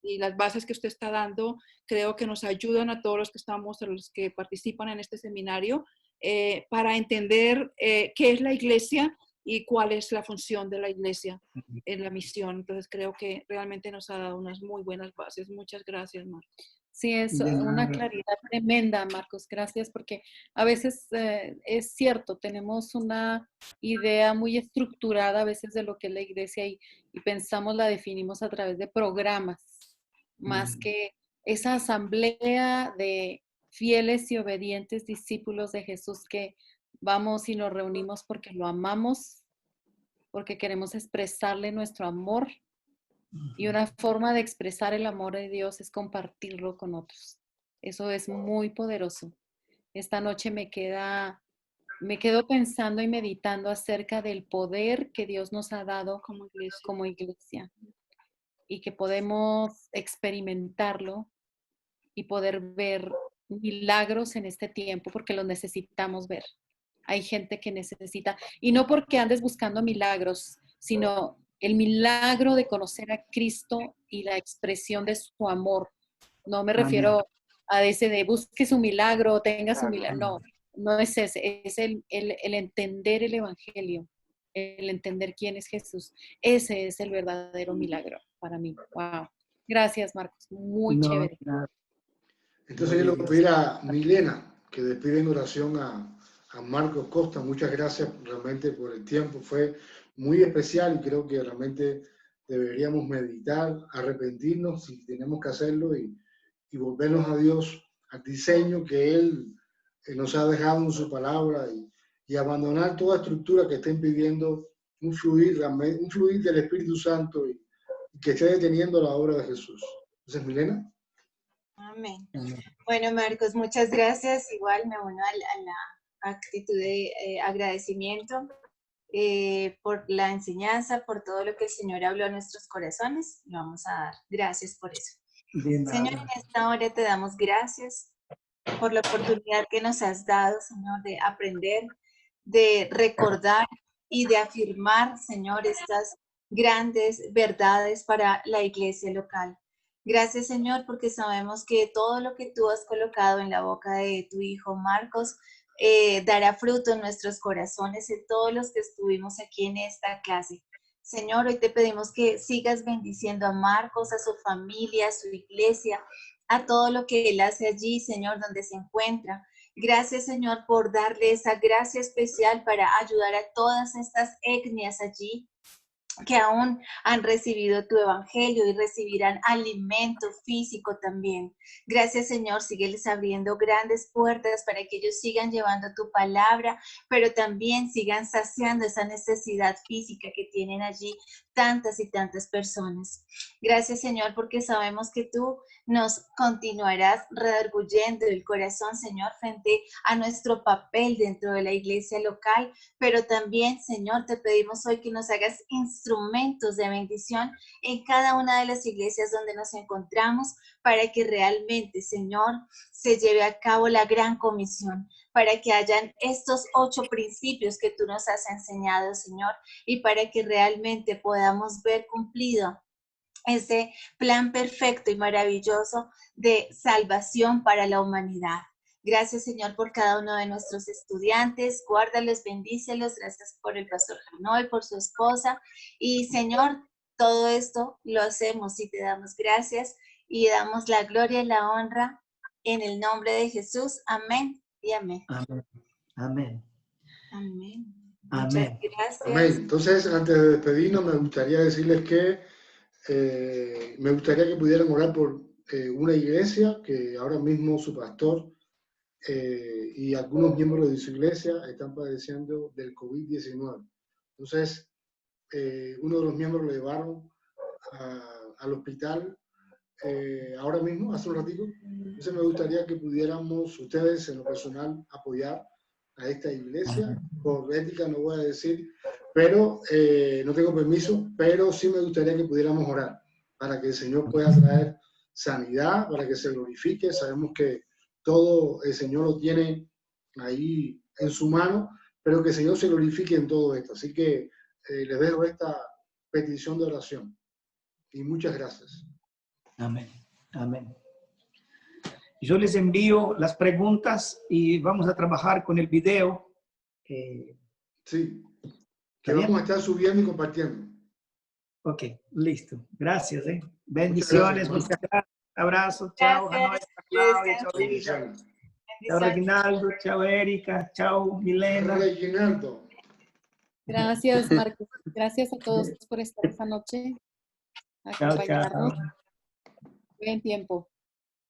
Speaker 4: Y las bases que usted está dando creo que nos ayudan a todos los que estamos, a los que participan en este seminario, para entender qué es la iglesia y cuál es la función de la iglesia en la misión. Entonces creo que realmente nos ha dado unas muy buenas bases. Muchas gracias, Marcos.
Speaker 3: Sí, es una claridad tremenda, Marcos. Gracias, porque a veces es cierto, tenemos una idea muy estructurada a veces de lo que es la iglesia y pensamos, la definimos a través de programas, más que esa asamblea de fieles y obedientes discípulos de Jesús que vamos y nos reunimos porque lo amamos, porque queremos expresarle nuestro amor. Y una forma de expresar el amor de Dios es compartirlo con otros. Eso es muy poderoso. Esta noche me quedo pensando y meditando acerca del poder que Dios nos ha dado como iglesia y que podemos experimentarlo y poder ver milagros en este tiempo porque los necesitamos ver. Hay gente que necesita, y no porque andes buscando milagros, sino el milagro de conocer a Cristo y la expresión de su amor. No me refiero a ese de busque su milagro, tenga su milagro. No, no es ese. Es el entender el Evangelio, el entender quién es Jesús. Ese es el verdadero milagro para mí. Wow. Gracias, Marcos. Muy chévere.
Speaker 1: Entonces yo le voy a pedir a Milena que despide en oración a Marcos Costa. Muchas gracias realmente por el tiempo. Fue muy especial y creo que realmente deberíamos meditar, arrepentirnos si tenemos que hacerlo y volvernos a Dios, al diseño que Él nos ha dejado en su palabra y abandonar toda estructura que esté impidiendo un fluir del Espíritu Santo y que esté deteniendo la obra de Jesús. Entonces, Milena.
Speaker 9: Amén. Bueno, Marcos, muchas gracias. Igual me uno a la actitud de agradecimiento por la enseñanza, por todo lo que el Señor habló a nuestros corazones. Le vamos a dar gracias por eso. Señor, en esta hora te damos gracias por la oportunidad que nos has dado, Señor, de aprender, de recordar y de afirmar, Señor, estas grandes verdades para la iglesia local. Gracias, Señor, porque sabemos que todo lo que tú has colocado en la boca de tu hijo Marcos dará fruto en nuestros corazones, en todos los que estuvimos aquí en esta clase. Señor, hoy te pedimos que sigas bendiciendo a Marcos, a su familia, a su iglesia, a todo lo que él hace allí, Señor, donde se encuentra. Gracias, Señor, por darle esa gracia especial para ayudar a todas estas etnias allí que aún han recibido tu evangelio y recibirán alimento físico también. Gracias, Señor, sígueles abriendo grandes puertas para que ellos sigan llevando tu palabra, pero también sigan saciando esa necesidad física que tienen allí tantas y tantas personas. Gracias, Señor, porque sabemos que tú nos continuarás redarguyendo el corazón, Señor, frente a nuestro papel dentro de la iglesia local, pero también, Señor, te pedimos hoy que nos hagas instrumentos de bendición en cada una de las iglesias donde nos encontramos para que realmente, Señor, se lleve a cabo la gran comisión, para que hayan estos 8 principios que tú nos has enseñado, Señor, y para que realmente podamos ver cumplido ese plan perfecto y maravilloso de salvación para la humanidad. Gracias, Señor, por cada uno de nuestros estudiantes. Guárdalos, bendícelos. Gracias por el pastor Janoy, por su esposa. Y, Señor, todo esto lo hacemos y te damos gracias y damos la gloria y la honra en el nombre de Jesús. Amén y amén.
Speaker 2: Amén. Amén.
Speaker 9: Amén.
Speaker 2: Amén.
Speaker 9: Muchas gracias.
Speaker 1: Amén. Entonces, antes de despedirnos, me gustaría decirles que me gustaría que pudieran orar por una iglesia que ahora mismo su pastor y algunos miembros de su iglesia están padeciendo del COVID-19. Entonces, uno de los miembros lo llevaron al hospital ahora mismo, hace un ratito. Entonces me gustaría que pudiéramos ustedes en lo personal apoyar a esta iglesia. Por ética no voy a decir, pero no tengo permiso, pero sí me gustaría que pudiéramos orar para que el Señor pueda traer sanidad, para que se glorifique. Sabemos que todo el Señor lo tiene ahí en su mano, pero que el Señor se glorifique en todo esto. Así que les dejo esta petición de oración. Y muchas gracias.
Speaker 2: Amén. Amén. Yo les envío las preguntas y vamos a trabajar con el video.
Speaker 1: Sí, que vamos a estar subiendo y compartiendo.
Speaker 2: Ok, listo. Gracias. Bendiciones, muchas gracias. Abrazos. Chao, Hanoi, Claudia, chao, Lisa. Chao, Reginaldo. Chao, Erika. Chao, Milena.
Speaker 1: Reginaldo.
Speaker 3: Gracias, Marcos. Gracias a todos por estar esta noche.
Speaker 2: Chao, chao.
Speaker 3: Buen tiempo.